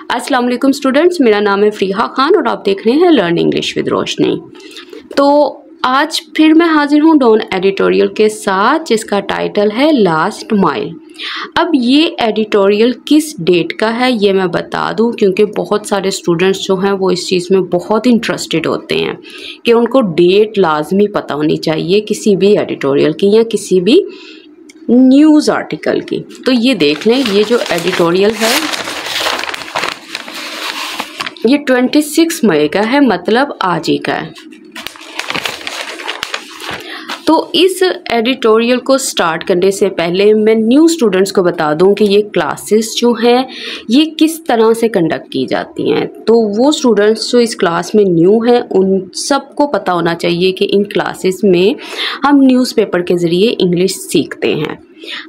अस्सलाम वालेकुम स्टूडेंट्स, मेरा नाम है फ़रीहा खान और आप देख रहे हैं लर्न इंग्लिश विद रोशनी। तो आज फिर मैं हाजिर हूँ डॉन एडिटोरियल के साथ जिसका टाइटल है लास्ट माइल। अब ये एडिटोरियल किस डेट का है ये मैं बता दूं, क्योंकि बहुत सारे स्टूडेंट्स जो हैं वो इस चीज़ में बहुत इंटरेस्टेड होते हैं कि उनको डेट लाजमी पता होनी चाहिए किसी भी एडिटोरियल की या किसी भी न्यूज़ आर्टिकल की। तो ये देख लें, ये जो एडिटोरियल है ये 26 मई का है, मतलब आज ही का है। तो इस एडिटोरियल को स्टार्ट करने से पहले मैं न्यू स्टूडेंट्स को बता दूं कि ये क्लासेस जो हैं ये किस तरह से कंडक्ट की जाती हैं। तो वो स्टूडेंट्स जो इस क्लास में न्यू हैं उन सबको पता होना चाहिए कि इन क्लासेस में हम न्यूज़पेपर के ज़रिए इंग्लिश सीखते हैं।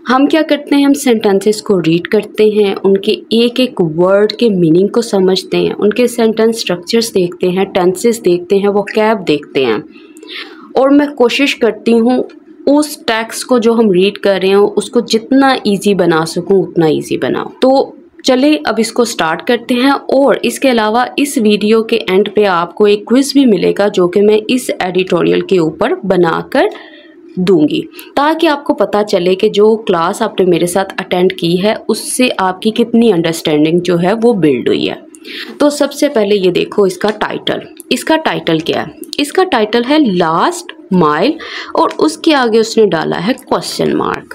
हम क्या करते हैं, हम सेंटेंसेस को रीड करते हैं, उनके एक एक वर्ड के मीनिंग को समझते हैं, उनके सेंटेंस स्ट्रक्चर्स देखते हैं, टेंसेस देखते हैं, वोकैब देखते हैं। और मैं कोशिश करती हूँ उस टेक्स्ट को जो हम रीड कर रहे हो उसको जितना इजी बना सकूँ उतना इजी बनाओ। तो चले अब इसको स्टार्ट करते हैं। और इसके अलावा इस वीडियो के एंड पे आपको एक क्विज़ भी मिलेगा जो कि मैं इस एडिटोरियल के ऊपर बनाकर दूंगी, ताकि आपको पता चले कि जो क्लास आपने मेरे साथ अटेंड की है उससे आपकी कितनी अंडरस्टैंडिंग जो है वो बिल्ड हुई है। तो सबसे पहले ये देखो इसका टाइटल क्या है। इसका टाइटल है लास्ट माइल और उसके आगे उसने डाला है क्वेश्चन मार्क।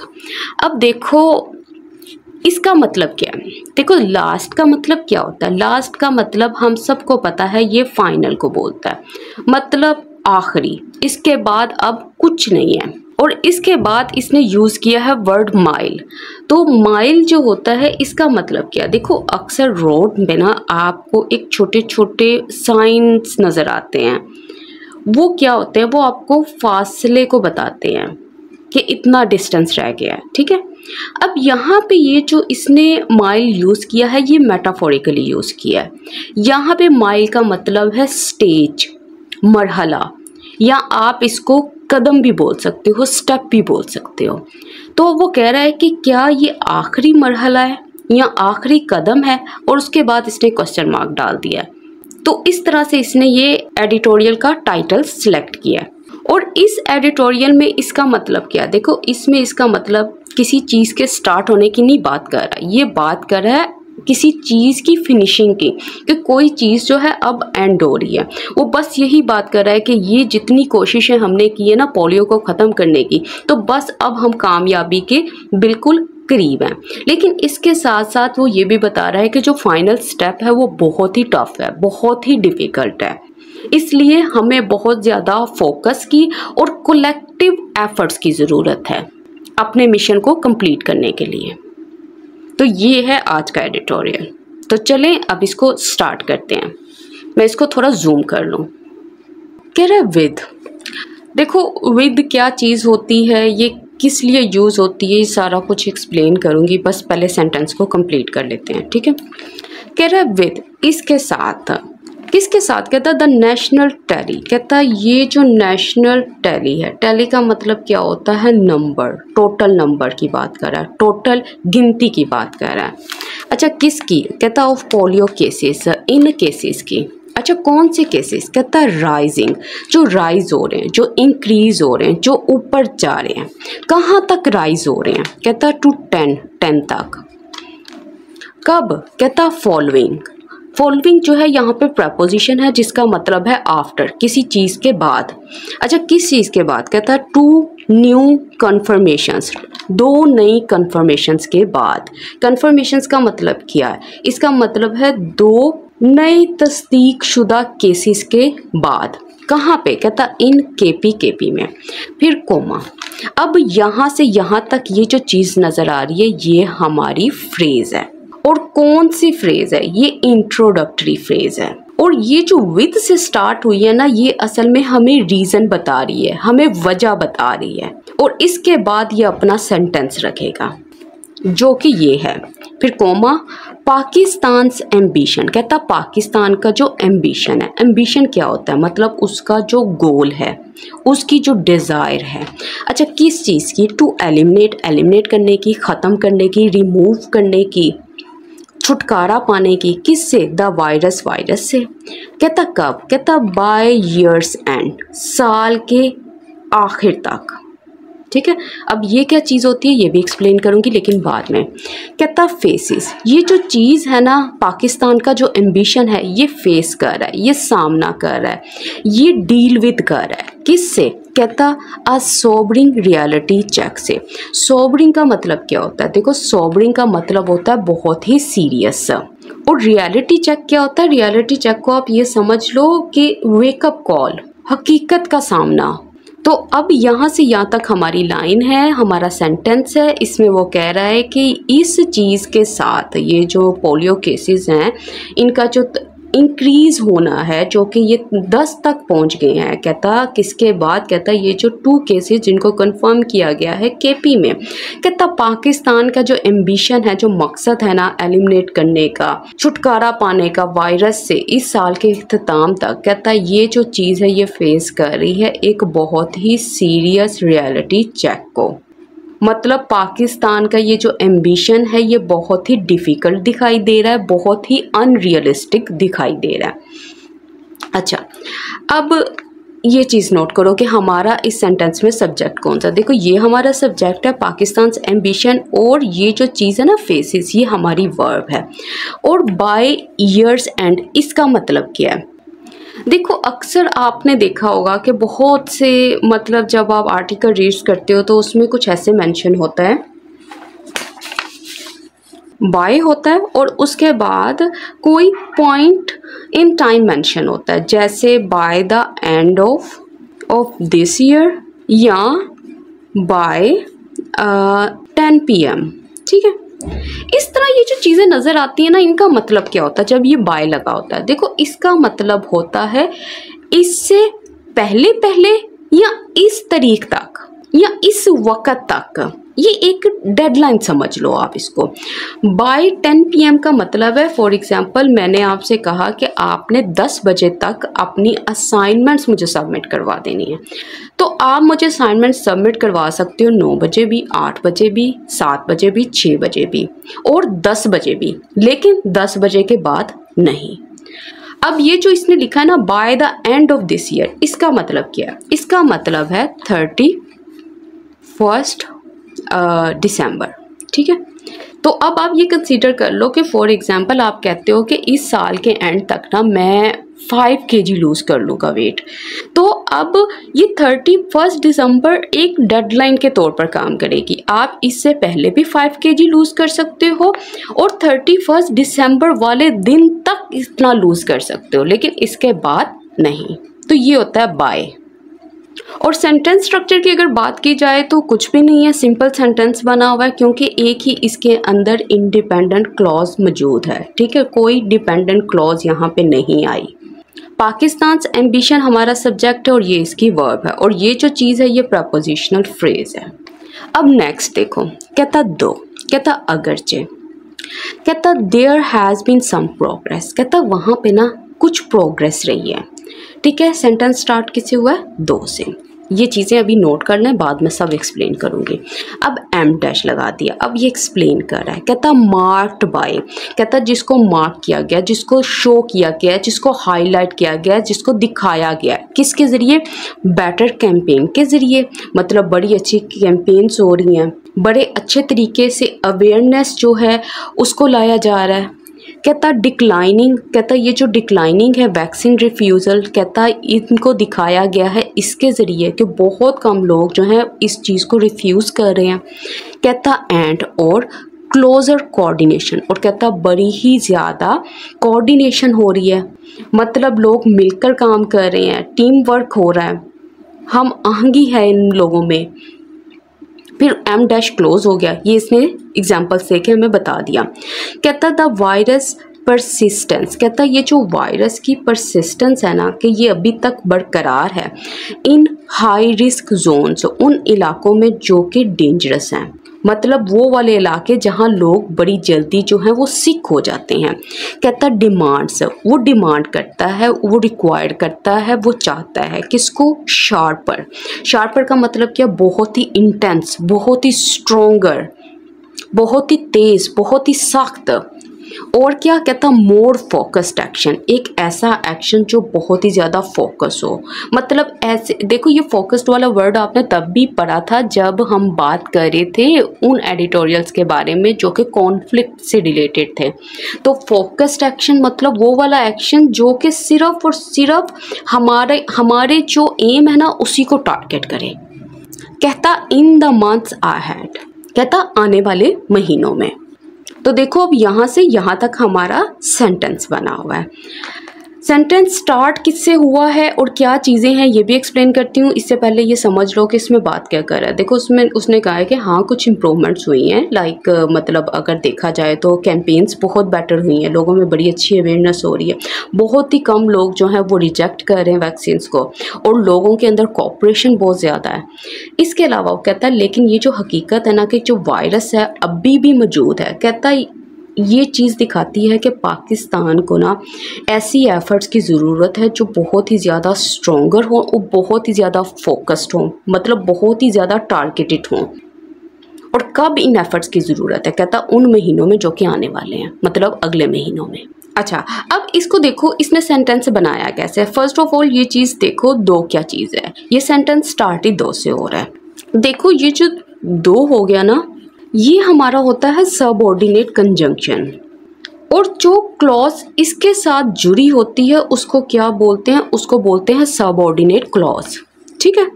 अब देखो इसका मतलब क्या है। देखो लास्ट का मतलब क्या होता है। लास्ट का मतलब हम सबको पता है, ये फाइनल को बोलता है, मतलब आखिरी, इसके बाद अब कुछ नहीं है। और इसके बाद इसने यूज़ किया है वर्ड माइल। तो माइल जो होता है इसका मतलब क्या, देखो अक्सर रोड में ना आपको एक छोटे छोटे साइंस नज़र आते हैं। वो क्या होते हैं, वो आपको फासले को बताते हैं कि इतना डिस्टेंस रह गया है, ठीक है। अब यहाँ पे ये जो इसने माइल यूज़ किया है ये मेटाफोरिकली यूज़ किया है। यहाँ पे माइल का मतलब है स्टेज, मरहला, या आप इसको कदम भी बोल सकते हो, स्टेप भी बोल सकते हो। तो वो कह रहा है कि क्या ये आखिरी मरहला है या आखिरी कदम है, और उसके बाद इसने क्वेश्चन मार्क डाल दिया है। तो इस तरह से इसने ये एडिटोरियल का टाइटल सिलेक्ट किया है। और इस एडिटोरियल में इसका मतलब क्या, देखो इसमें इसका मतलब किसी चीज़ के स्टार्ट होने की नहीं बात कर रहा है, ये बात कर रहा है किसी चीज़ की फिनिशिंग की, कि कोई चीज़ जो है अब एंड हो रही है। वो बस यही बात कर रहा है कि ये जितनी कोशिशें हमने की है ना पोलियो को ख़त्म करने की, तो बस अब हम कामयाबी के बिल्कुल करीब हैं। लेकिन इसके साथ साथ वो ये भी बता रहा है कि जो फाइनल स्टेप है वो बहुत ही टफ है, बहुत ही डिफ़िकल्ट है। इसलिए हमें बहुत ज़्यादा फोकस की और कलेक्टिव एफर्ट्स की ज़रूरत है अपने मिशन को कंप्लीट करने के लिए। तो ये है आज का एडिटोरियल। तो चलें अब इसको स्टार्ट करते हैं। मैं इसको थोड़ा जूम कर लूँ। कह रहा है विद। देखो विद क्या चीज़ होती है, ये किस लिए यूज़ होती है, ये सारा कुछ एक्सप्लेन करूँगी, बस पहले सेंटेंस को कंप्लीट कर लेते हैं, ठीक है। कह रहा है विद, इसके साथ, किसके साथ, कहता है द नेशनल टैली। कहता है ये जो नेशनल टैली है, टैली का मतलब क्या होता है, नंबर, टोटल नंबर की बात कर रहा है, टोटल गिनती की बात कर रहा है। अच्छा किसकी, कहता of polio cases, in cases की। अच्छा कौन से केसेस, कहता है राइजिंग, जो राइज हो रहे हैं, जो इंक्रीज हो रहे हैं, जो ऊपर जा रहे हैं। कहाँ तक राइज हो रहे हैं, कहता टू 10 तक। कब, कहता फॉलोइंग। फॉलोइंग जो है यहाँ पे प्रपोजिशन है जिसका मतलब है आफ्टर, किसी चीज़ के बाद। अच्छा किस चीज़ के बाद, कहता है टू न्यू कन्फर्मेशंस, दो नई कन्फर्मेशंस के बाद। कन्फर्मेशंस का मतलब क्या है, इसका मतलब है दो नई तस्दीक शुदा केसेस के बाद। कहाँ पे, कहता इन केपी में, फिर कोमा। अब यहाँ से यहाँ तक ये जो चीज़ नज़र आ रही है ये हमारी फ्रेज़ है। और कौन सी फ्रेज़ है, ये इंट्रोडक्टरी फ्रेज़ है। और ये जो विद से स्टार्ट हुई है ना, ये असल में हमें रीज़न बता रही है, हमें वजह बता रही है। और इसके बाद ये अपना सेंटेंस रखेगा जो कि ये है, फिर कोमा, पाकिस्तान्स एम्बिशन। कहता पाकिस्तान का जो एम्बिशन है, एम्बिशन क्या होता है, मतलब उसका जो गोल है, उसकी जो डिज़ायर है। अच्छा किस चीज़ की, टू एलिमिनेट, एलिमिनेट करने की, ख़त्म करने की, रिमूव करने की। छुटकारा पाने की, किससे? द वायरस से। कहता कब? कहता बाय ईयर्स एंड, साल के आखिर तक। ठीक है, अब ये क्या चीज़ होती है ये भी एक्सप्लेन करूँगी लेकिन बाद में। कहता फेसिस, ये जो चीज़ है ना, पाकिस्तान का जो एम्बिशन है ये फेस कर रहा है, ये सामना कर रहा है, ये डील विद कर रहा है, किससे? कहता अ सोबरिंग रियलिटी चेक से। सोबरिंग का मतलब क्या होता है? देखो, सोबरिंग का मतलब होता है बहुत ही सीरियस, और रियलिटी चेक क्या होता है? रियलिटी चेक को आप ये समझ लो कि वेकअप कॉल, हकीकत का सामना। तो अब यहाँ से यहाँ तक हमारी लाइन है, हमारा सेंटेंस है, इसमें वो कह रहा है कि इस चीज़ के साथ ये जो पोलियो केसेस हैं इनका जो इंक्रीज़ होना है, जो कि ये 10 तक पहुँच गए हैं। कहता किसके बाद? कहता ये जो 2 केसेस जिनको कंफर्म किया गया है केपी में। कहता पाकिस्तान का जो एम्बिशन है, जो मकसद है ना एलिमिनेट करने का, छुटकारा पाने का वायरस से इस साल के इख्तिताम तक, कहता ये जो चीज़ है ये फेस कर रही है एक बहुत ही सीरियस रियलिटी चेक को। मतलब पाकिस्तान का ये जो एम्बिशन है ये बहुत ही डिफ़िकल्ट दिखाई दे रहा है, बहुत ही अनरियलिस्टिक दिखाई दे रहा है। अच्छा, अब ये चीज़ नोट करो कि हमारा इस सेंटेंस में सब्जेक्ट कौन सा। देखो, ये हमारा सब्जेक्ट है पाकिस्तान एम्बिशन, और ये जो चीज़ है ना फेसिस, ये हमारी वर्ब है। और बाय ईयर्स एंड, इसका मतलब क्या है? देखो, अक्सर आपने देखा होगा कि बहुत से, मतलब जब आप आर्टिकल रीड करते हो तो उसमें कुछ ऐसे मेंशन होता है, बाय होता है और उसके बाद कोई पॉइंट इन टाइम मेंशन होता है, जैसे by the end of this year या बाय 10 PM। ठीक है, इस तरह ये जो चीज़ें नज़र आती है ना, इनका मतलब क्या होता है जब ये बाय लगा होता है? देखो, इसका मतलब होता है इससे पहले पहले, या इस तारीख तक, या इस वक्त तक। ये एक डेडलाइन समझ लो आप इसको। बाय 10 PM का मतलब है, फॉर एग्जांपल मैंने आपसे कहा कि आपने 10 बजे तक अपनी असाइनमेंट्स मुझे सबमिट करवा देनी है, तो आप मुझे असाइनमेंट सबमिट करवा सकते हो 9 बजे भी, 8 बजे भी, 7 बजे भी, 6 बजे भी और 10 बजे भी, लेकिन 10 बजे के बाद नहीं। अब ये जो इसने लिखा है ना by the end of this year, इसका मतलब क्या है? इसका मतलब है 31 दिसंबर। ठीक है, तो अब आप ये कंसीडर कर लो कि फॉर एग्जांपल आप कहते हो कि इस साल के एंड तक ना मैं 5 kg लूज़ कर लूँगा वेट, तो अब ये 31 दिसंबर एक डेडलाइन के तौर पर काम करेगी। आप इससे पहले भी 5 kg लूज़ कर सकते हो और 31 दिसंबर वाले दिन तक इतना लूज़ कर सकते हो, लेकिन इसके बाद नहीं। तो ये होता है बाय। और सेंटेंस स्ट्रक्चर की अगर बात की जाए तो कुछ भी नहीं है, सिंपल सेंटेंस बना हुआ है, क्योंकि एक ही इसके अंदर इंडिपेंडेंट क्लॉज मौजूद है। ठीक है, कोई डिपेंडेंट क्लॉज यहाँ पे नहीं आई। पाकिस्तान एम्बिशन हमारा सब्जेक्ट है और ये इसकी वर्ब है, और ये जो चीज़ है ये प्रपोजिशनल फ्रेज है। अब नेक्स्ट देखो, कहता दो, कहता अगरचे, कहता there has been some progress, कहता वहाँ पे ना कुछ प्रोग्रेस रही है। ठीक है, सेंटेंस स्टार्ट किससे हुआ है? दो से। ये चीज़ें अभी नोट कर लें, बाद में सब एक्सप्लेन करूँगी। अब एम डैश लगा दिया, अब ये एक्सप्लेन कर रहा है। कहता मार्क्ड बाय, कहता जिसको मार्क किया गया, जिसको शो किया गया, जिसको हाईलाइट किया गया, जिसको दिखाया गया, किसके ज़रिए? बेटर कैंपेन के ज़रिए। मतलब बड़ी अच्छी कैंपेन्स हो रही हैं, बड़े अच्छे तरीके से अवेयरनेस जो है उसको लाया जा रहा है। कहता डिक्लाइनिंग, कहता ये जो डिक्लाइनिंग है वैक्सीन रिफ्यूज़ल, कहता इनको दिखाया गया है इसके ज़रिए कि बहुत कम लोग जो हैं इस चीज़ को रिफ्यूज़ कर रहे हैं। कहता एंड और क्लोज़र कोऑर्डिनेशन, और कहता बड़ी ही ज़्यादा कोऑर्डिनेशन हो रही है, मतलब लोग मिलकर काम कर रहे हैं, टीम वर्क हो रहा है, हम आहंगी है इन लोगों में। फिर एम डैश क्लोज हो गया, ये इसने एग्जाम्पल से के हमें बता दिया। कहता द वायरस परसिस्टेंस, कहता ये जो वायरस की परसिस्टेंस है ना कि ये अभी तक बरकरार है इन हाई रिस्क जोन्स, उन इलाकों में जो कि डेंजरस हैं, मतलब वो वाले इलाके जहाँ लोग बड़ी जल्दी जो है वो सिक हो जाते हैं। कहता डिमांड्स, वो डिमांड करता है, वो रिक्वायर्ड करता है, वो चाहता है किसको? शार्पर। शार्पर का मतलब क्या? बहुत ही इंटेंस, बहुत ही स्ट्रोंगर, बहुत ही तेज़, बहुत ही सख्त। और क्या कहता, मोर फोकस्ड एक्शन, एक ऐसा एक्शन जो बहुत ही ज़्यादा फोकस हो। मतलब ऐसे देखो, ये फोकस्ड वाला वर्ड आपने तब भी पढ़ा था जब हम बात कर रहे थे उन एडिटोरियल्स के बारे में जो कि कॉन्फ्लिक्ट से रिलेटेड थे। तो फोकस्ड एक्शन मतलब वो वाला एक्शन जो कि सिर्फ और सिर्फ हमारे जो एम है ना उसी को टारगेट करे। कहता इन द मंथ्स अहेड, कहता आने वाले महीनों में। तो देखो अब यहाँ से यहाँ तक हमारा सेंटेंस बना हुआ है। सेंटेंस स्टार्ट किससे हुआ है और क्या चीज़ें हैं ये भी एक्सप्लेन करती हूँ। इससे पहले ये समझ लो कि इसमें बात क्या कर रहा है। देखो उसमें उसने कहा है कि हाँ कुछ इम्प्रूवमेंट्स हुई हैं, लाइक मतलब अगर देखा जाए तो कैंपेन्स बहुत बेटर हुई हैं, लोगों में बड़ी अच्छी अवेयरनेस हो रही है, बहुत ही कम लोग जो हैं वो रिजेक्ट कर रहे हैं वैक्सीन को, और लोगों के अंदर कोऑपरेशन बहुत ज़्यादा है। इसके अलावा वो कहता है लेकिन ये जो हकीकत है ना कि जो वायरस है अभी भी मौजूद है, कहता है ये चीज़ दिखाती है कि पाकिस्तान को ना ऐसी एफ़र्ट्स की ज़रूरत है जो बहुत ही ज़्यादा स्ट्रॉन्गर हो और बहुत ही ज़्यादा फोकस्ड हो, मतलब बहुत ही ज़्यादा टारगेटेड हो। और कब इन एफ़र्ट्स की ज़रूरत है, कहता उन महीनों में जो कि आने वाले हैं, मतलब अगले महीनों में। अच्छा अब इसको देखो इसने सेंटेंस बनाया कैसे। फर्स्ट ऑफ ऑल ये चीज़ देखो, दो क्या चीज़ है, ये सेंटेंस स्टार्ट ही दो से हो रहा है। देखो ये जो दो हो गया ना, ये हमारा होता है सबऑर्डिनेट कंजंक्शन, और जो क्लॉज इसके साथ जुड़ी होती है उसको क्या बोलते हैं, उसको बोलते हैं सबऑर्डिनेट क्लॉज। ठीक है,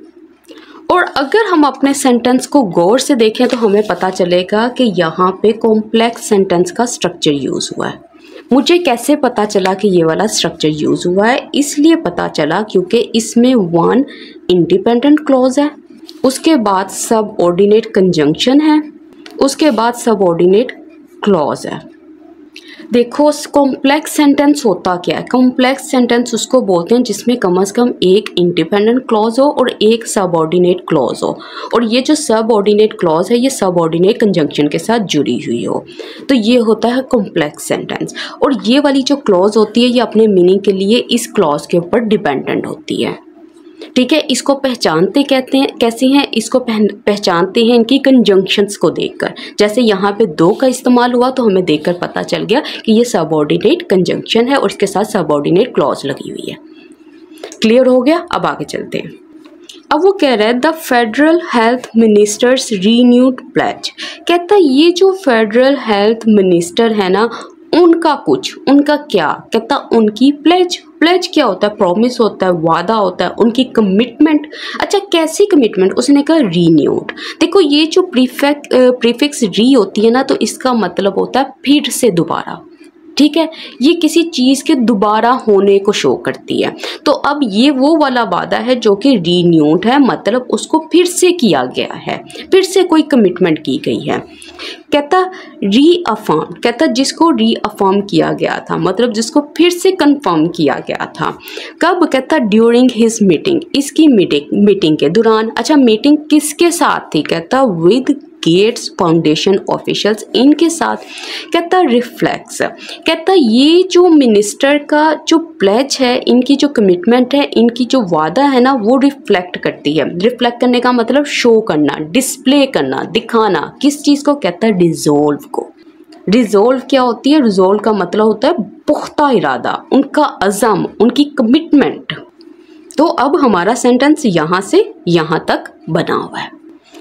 और अगर हम अपने सेंटेंस को गौर से देखें तो हमें पता चलेगा कि यहाँ पे कॉम्प्लेक्स सेंटेंस का स्ट्रक्चर यूज़ हुआ है। मुझे कैसे पता चला कि ये वाला स्ट्रक्चर यूज़ हुआ है, इसलिए पता चला क्योंकि इसमें वन इंडिपेंडेंट क्लॉज है, उसके बाद सबऑर्डिनेट कंजंक्शन है, उसके बाद सबऑर्डिनेट क्लॉज है। देखो कॉम्प्लेक्स सेंटेंस होता क्या है, कॉम्प्लेक्स सेंटेंस उसको बोलते हैं जिसमें कम से कम एक इंडिपेंडेंट क्लॉज हो और एक सबऑर्डिनेट क्लॉज हो, और ये जो सबऑर्डिनेट क्लॉज है ये सबऑर्डिनेट कंजंक्शन के साथ जुड़ी हुई हो, तो ये होता है कॉम्प्लेक्स सेंटेंस। और ये वाली जो क्लॉज होती है ये अपने मीनिंग के लिए इस क्लॉज के ऊपर डिपेंडेंट होती है। ठीक है, इसको पहचानते कहते हैं कैसे हैं, इसको पहचानते हैं इनकी कंजंक्शंस को देखकर। जैसे यहाँ पे दो का इस्तेमाल हुआ तो हमें देखकर पता चल गया कि ये सबऑर्डिनेट कंजंक्शन है और इसके साथ सबऑर्डिनेट क्लॉज लगी हुई है। क्लियर हो गया, अब आगे चलते हैं। अब वो कह रहा है the federal health ministers renewed pledge, कहता है ये जो फेडरल हेल्थ मिनिस्टर है ना उनका कुछ, उनका क्या, कहता उनकी प्लेज। प्लेज क्या होता है, प्रॉमिस होता है, वादा होता है, उनकी कमिटमेंट। अच्छा कैसी कमिटमेंट, उसने कहा रीन्यूड। देखो ये जो प्रीफिक्स री होती है ना तो इसका मतलब होता है फिर से दोबारा। ठीक है, ये किसी चीज़ के दोबारा होने को शो करती है। तो अब ये वो वाला वादा है जो कि रीन्यूड है, मतलब उसको फिर से किया गया है, फिर से कोई कमिटमेंट की गई है। कहता रीअफर्म, कहता जिसको रीअफर्म किया गया था, मतलब जिसको फिर से कंफर्म किया गया था। कब, कहता ड्यूरिंग हिज मीटिंग, इसकी मीटिंग के दौरान। अच्छा मीटिंग किसके साथ थी, कहता विद गेट्स फाउंडेशन ऑफिशियल्स, इनके साथ। कहता रिफ्लेक्स, कहता ये जो मिनिस्टर का जो प्लेज है, इनकी जो कमिटमेंट है, इनकी जो वादा है ना वो रिफ्लेक्ट करती है। रिफ्लेक्ट करने का मतलब शो करना, डिस्प्ले करना, दिखाना। किस चीज़ को, कहता है रिजोल्व को। रिजोल्व क्या होती है, रिजोल्व का मतलब होता है पुख्ता इरादा, उनका अज़म, उनकी कमिटमेंट। तो अब हमारा सेंटेंस यहाँ से यहाँ तक बना हुआ है।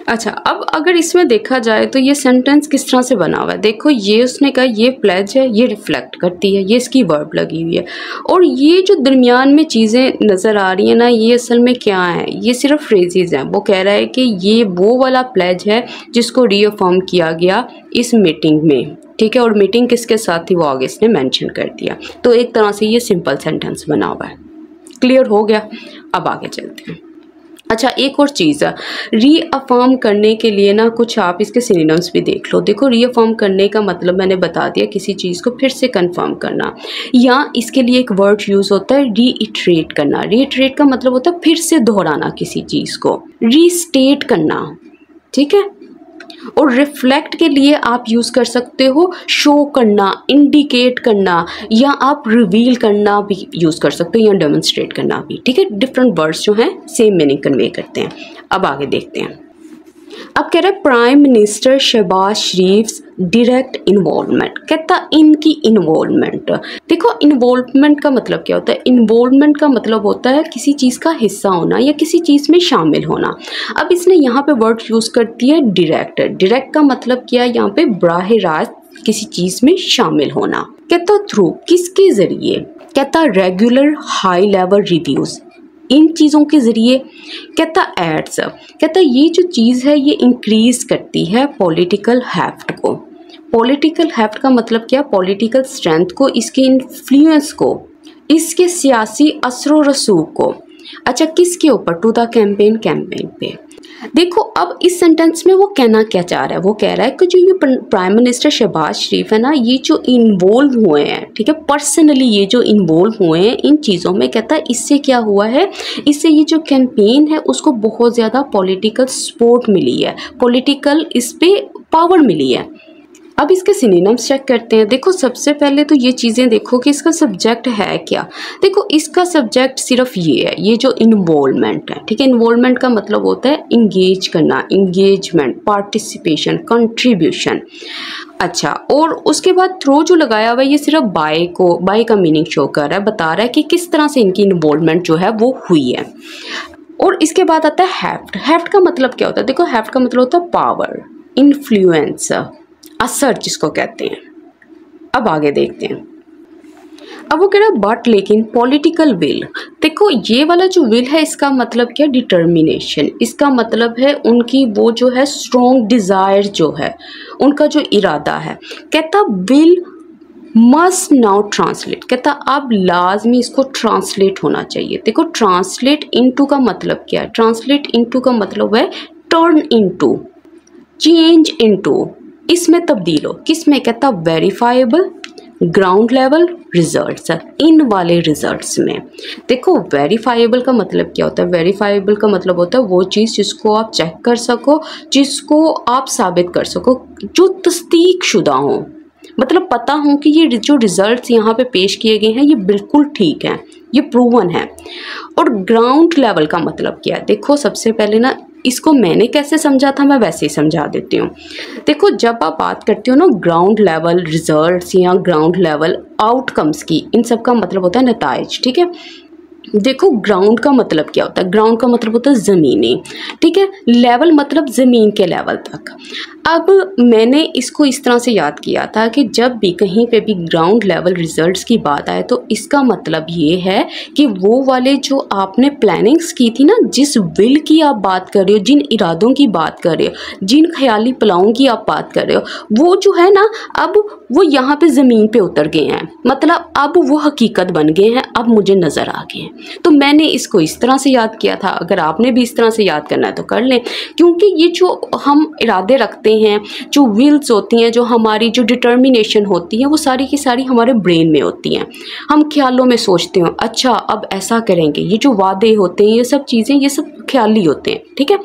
अच्छा अब अगर इसमें देखा जाए तो ये सेंटेंस किस तरह से बना हुआ है। देखो ये उसने कहा ये प्लेज है, ये रिफ्लेक्ट करती है, ये इसकी वर्ब लगी हुई है, और ये जो दरमियान में चीज़ें नज़र आ रही हैं ना ये असल में क्या है, ये सिर्फ फ्रेजेस हैं। वो कह रहा है कि ये वो वाला प्लेज है जिसको रीअफर्म किया गया इस मीटिंग में। ठीक है, और मीटिंग किसके साथ थी वो आगे इसने मेंशन कर दिया। तो एक तरह से ये सिंपल सेंटेंस बना हुआ है। क्लियर हो गया, अब आगे चलते हैं। अच्छा एक और चीज़ है, रीअफर्म करने के लिए ना कुछ आप इसके सिनोनिम्स भी देख लो। देखो रीअफर्म करने का मतलब मैंने बता दिया, किसी चीज़ को फिर से कंफर्म करना, या इसके लिए एक वर्ड यूज़ होता है रीइटरेट करना। रीइटरेट का मतलब होता है फिर से दोहराना किसी चीज़ को, रीस्टेट करना। ठीक है, और रिफ्लेक्ट के लिए आप यूज़ कर सकते हो शो करना, इंडिकेट करना, या आप रिवील करना भी यूज़ कर सकते हो, या डेमोन्स्ट्रेट करना भी। ठीक है, डिफरेंट वर्ड्स जो हैं सेम मीनिंग कन्वे करते हैं। अब आगे देखते हैं। अब कह रहा है प्राइम मिनिस्टर शहबाज शरीफ डायरेक्ट इन्वॉल्वमेंट, कहता इनकी इन्वॉल्वमेंट। देखो इन्वॉल्वमेंट का मतलब क्या होता है? इन्वॉल्वमेंट का मतलब होता है किसी चीज़ का हिस्सा होना या किसी चीज़ में शामिल होना। अब इसने यहाँ पे वर्ड यूज़ कर दिया है डायरेक्ट। डायरेक्ट का मतलब क्या है? यहाँ पे बराह रास्त किसी चीज़ में शामिल होना। कहता थ्रू, किसके ज़रिए? कहता रेगुलर हाई लेवल रिव्यूज़, इन चीज़ों के ज़रिए। कहता एड्स, कहता ये जो चीज़ है ये इंक्रीज़ करती है पॉलिटिकल हेफ्ट को। पॉलिटिकल हेफ्ट का मतलब क्या? पॉलिटिकल स्ट्रेंथ को, इसके इन्फ्लुएंस को, इसके सियासी असर रसूख को। अच्छा, किसके ऊपर? टू द कैंपेन पे। देखो अब इस सेंटेंस में वो कहना क्या चाह रहा है? वो कह रहा है कि जो ये प्राइम मिनिस्टर शहबाज शरीफ है ना, ये जो इन्वॉल्व हुए हैं, ठीक है, पर्सनली ये जो इन्वॉल्व हुए हैं इन चीज़ों में, कहता है इससे क्या हुआ है? इससे ये जो कैंपेन है उसको बहुत ज़्यादा पॉलिटिकल सपोर्ट मिली है, पॉलिटिकल इस पे पावर मिली है। अब इसके सिनोनिम्स चेक करते हैं। देखो सबसे पहले तो ये चीज़ें देखो कि इसका सब्जेक्ट है क्या। देखो इसका सब्जेक्ट सिर्फ ये है, ये जो इन्वॉल्वमेंट है, ठीक है। इन्वॉल्वमेंट का मतलब होता है इंगेज करना, इंगेजमेंट, पार्टिसिपेशन, कंट्रीब्यूशन। अच्छा, और उसके बाद थ्रो जो लगाया हुआ है ये सिर्फ बाय का मीनिंग शो कर रहा है, बता रहा है कि किस तरह से इनकी इन्वॉल्वमेंट जो है वो हुई है। और इसके बाद आता है हेफ्ट। हेफ्ट का मतलब क्या होता है? देखो हेफ्ट का मतलब होता है पावर, इन्फ्लुएंस, असर जिसको कहते हैं। अब आगे देखते हैं। अब वो कह रहा है बट लेकिन पॉलिटिकल विल। देखो ये वाला जो विल है इसका मतलब क्या? डिटर्मिनेशन। इसका मतलब है उनकी वो जो है स्ट्रॉन्ग डिज़ायर जो है, उनका जो इरादा है। कहता विल मस्ट नाउ ट्रांसलेट, कहता अब लाजमी इसको ट्रांसलेट होना चाहिए। देखो ट्रांसलेट इनटू का मतलब क्या है? ट्रांसलेट इनटू का मतलब है टर्न इनटू, चेंज इनटू, इसमें तब्दील हो। किस में? कहता वेरीफाइबल ग्राउंड लेवल रिजल्ट्स, इन वाले रिजल्ट्स में। देखो वेरीफाइबल का मतलब क्या होता है? वेरीफाइबल का मतलब होता है वो चीज़ जिसको आप चेक कर सको, जिसको आप साबित कर सको, जो तस्दीक शुदा हो, मतलब पता हो कि ये जो रिजल्ट्स यहाँ पे पेश किए गए हैं ये बिल्कुल ठीक हैं, ये प्रूवन है। और ग्राउंड लेवल का मतलब क्या है? देखो सबसे पहले ना इसको मैंने कैसे समझा था मैं वैसे ही समझा देती हूँ। देखो जब आप बात करते हो ना ग्राउंड लेवल रिजल्ट्स या ग्राउंड लेवल आउटकम्स की, इन सब का मतलब होता है नताइज, ठीक है। देखो ग्राउंड का मतलब क्या होता है? ग्राउंड का मतलब होता है ज़मीनी, ठीक है। लेवल मतलब ज़मीन के लेवल तक। अब मैंने इसको इस तरह से याद किया था कि जब भी कहीं पे भी ग्राउंड लेवल रिजल्ट्स की बात आए तो इसका मतलब ये है कि वो वाले जो आपने प्लानिंग्स की थी ना, जिस विल की आप बात कर रहे हो, जिन इरादों की बात कर रहे हो, जिन ख्याली प्लानों की आप बात कर रहे हो, वो जो है ना अब वो यहाँ पे ज़मीन पे उतर गए हैं, मतलब अब वो हकीकत बन गए हैं, अब मुझे नज़र आ गए हैं। तो मैंने इसको इस तरह से याद किया था। अगर आपने भी इस तरह से याद करना है तो कर लें, क्योंकि ये जो हम इरादे रखते हैं, जो विल्स होती हैं, जो हमारी जो डिटर्मिनेशन होती है, वो सारी की सारी हमारे ब्रेन में होती हैं। हम ख्यालों में सोचते हैं अच्छा अब ऐसा करेंगे, ये जो वादे होते हैं, ये सब चीज़ें, ये सब ख्याली होते हैं, ठीक है।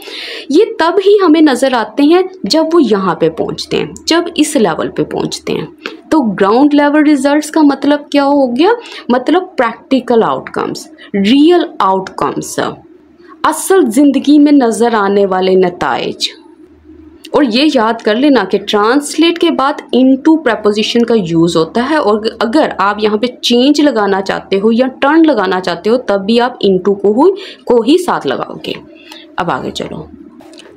ये तब ही हमें नज़र आते हैं जब वो यहाँ पे पहुँचते हैं, जब इस लेवल पे पहुँचते हैं। तो ग्राउंड लेवल रिजल्ट्स का मतलब क्या हो गया? मतलब प्रैक्टिकल आउटकम्स, रियल आउटकम्स, असल ज़िंदगी में नज़र आने वाले नताइज। और ये याद कर लेना कि ट्रांसलेट के बाद इनटू प्रपोजिशन का यूज़ होता है, और अगर आप यहाँ पे चेंज लगाना चाहते हो या टर्न लगाना चाहते हो तब भी आप इनटू को ही साथ लगाओगे। अब आगे चलो।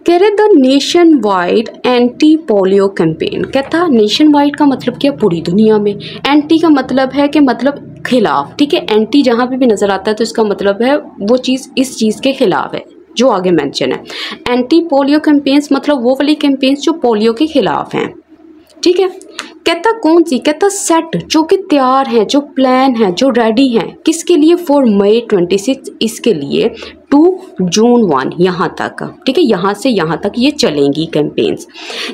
कह रहे the nation wide anti polio campaign. कहता नेशन वाइड का मतलब क्या? पूरी दुनिया में। एंटी का मतलब है कि मतलब खिलाफ, ठीक है। एंटी जहाँ पे भी नज़र आता है तो इसका मतलब है वो चीज़ इस चीज़ के खिलाफ है जो आगे मेंशन है। एंटी पोलियो कैंपेन्स मतलब वो वाली कैंपेन्स जो पोलियो के खिलाफ हैं, ठीक है। कहता कौन सी? कहता सेट, जो कि तैयार हैं, जो प्लान है, जो रेडी हैं। किसके लिए? फॉर मई 26, इसके लिए, टू जून 1, यहाँ तक, ठीक है। यहाँ से यहाँ तक ये चलेंगी कैंपेन्स।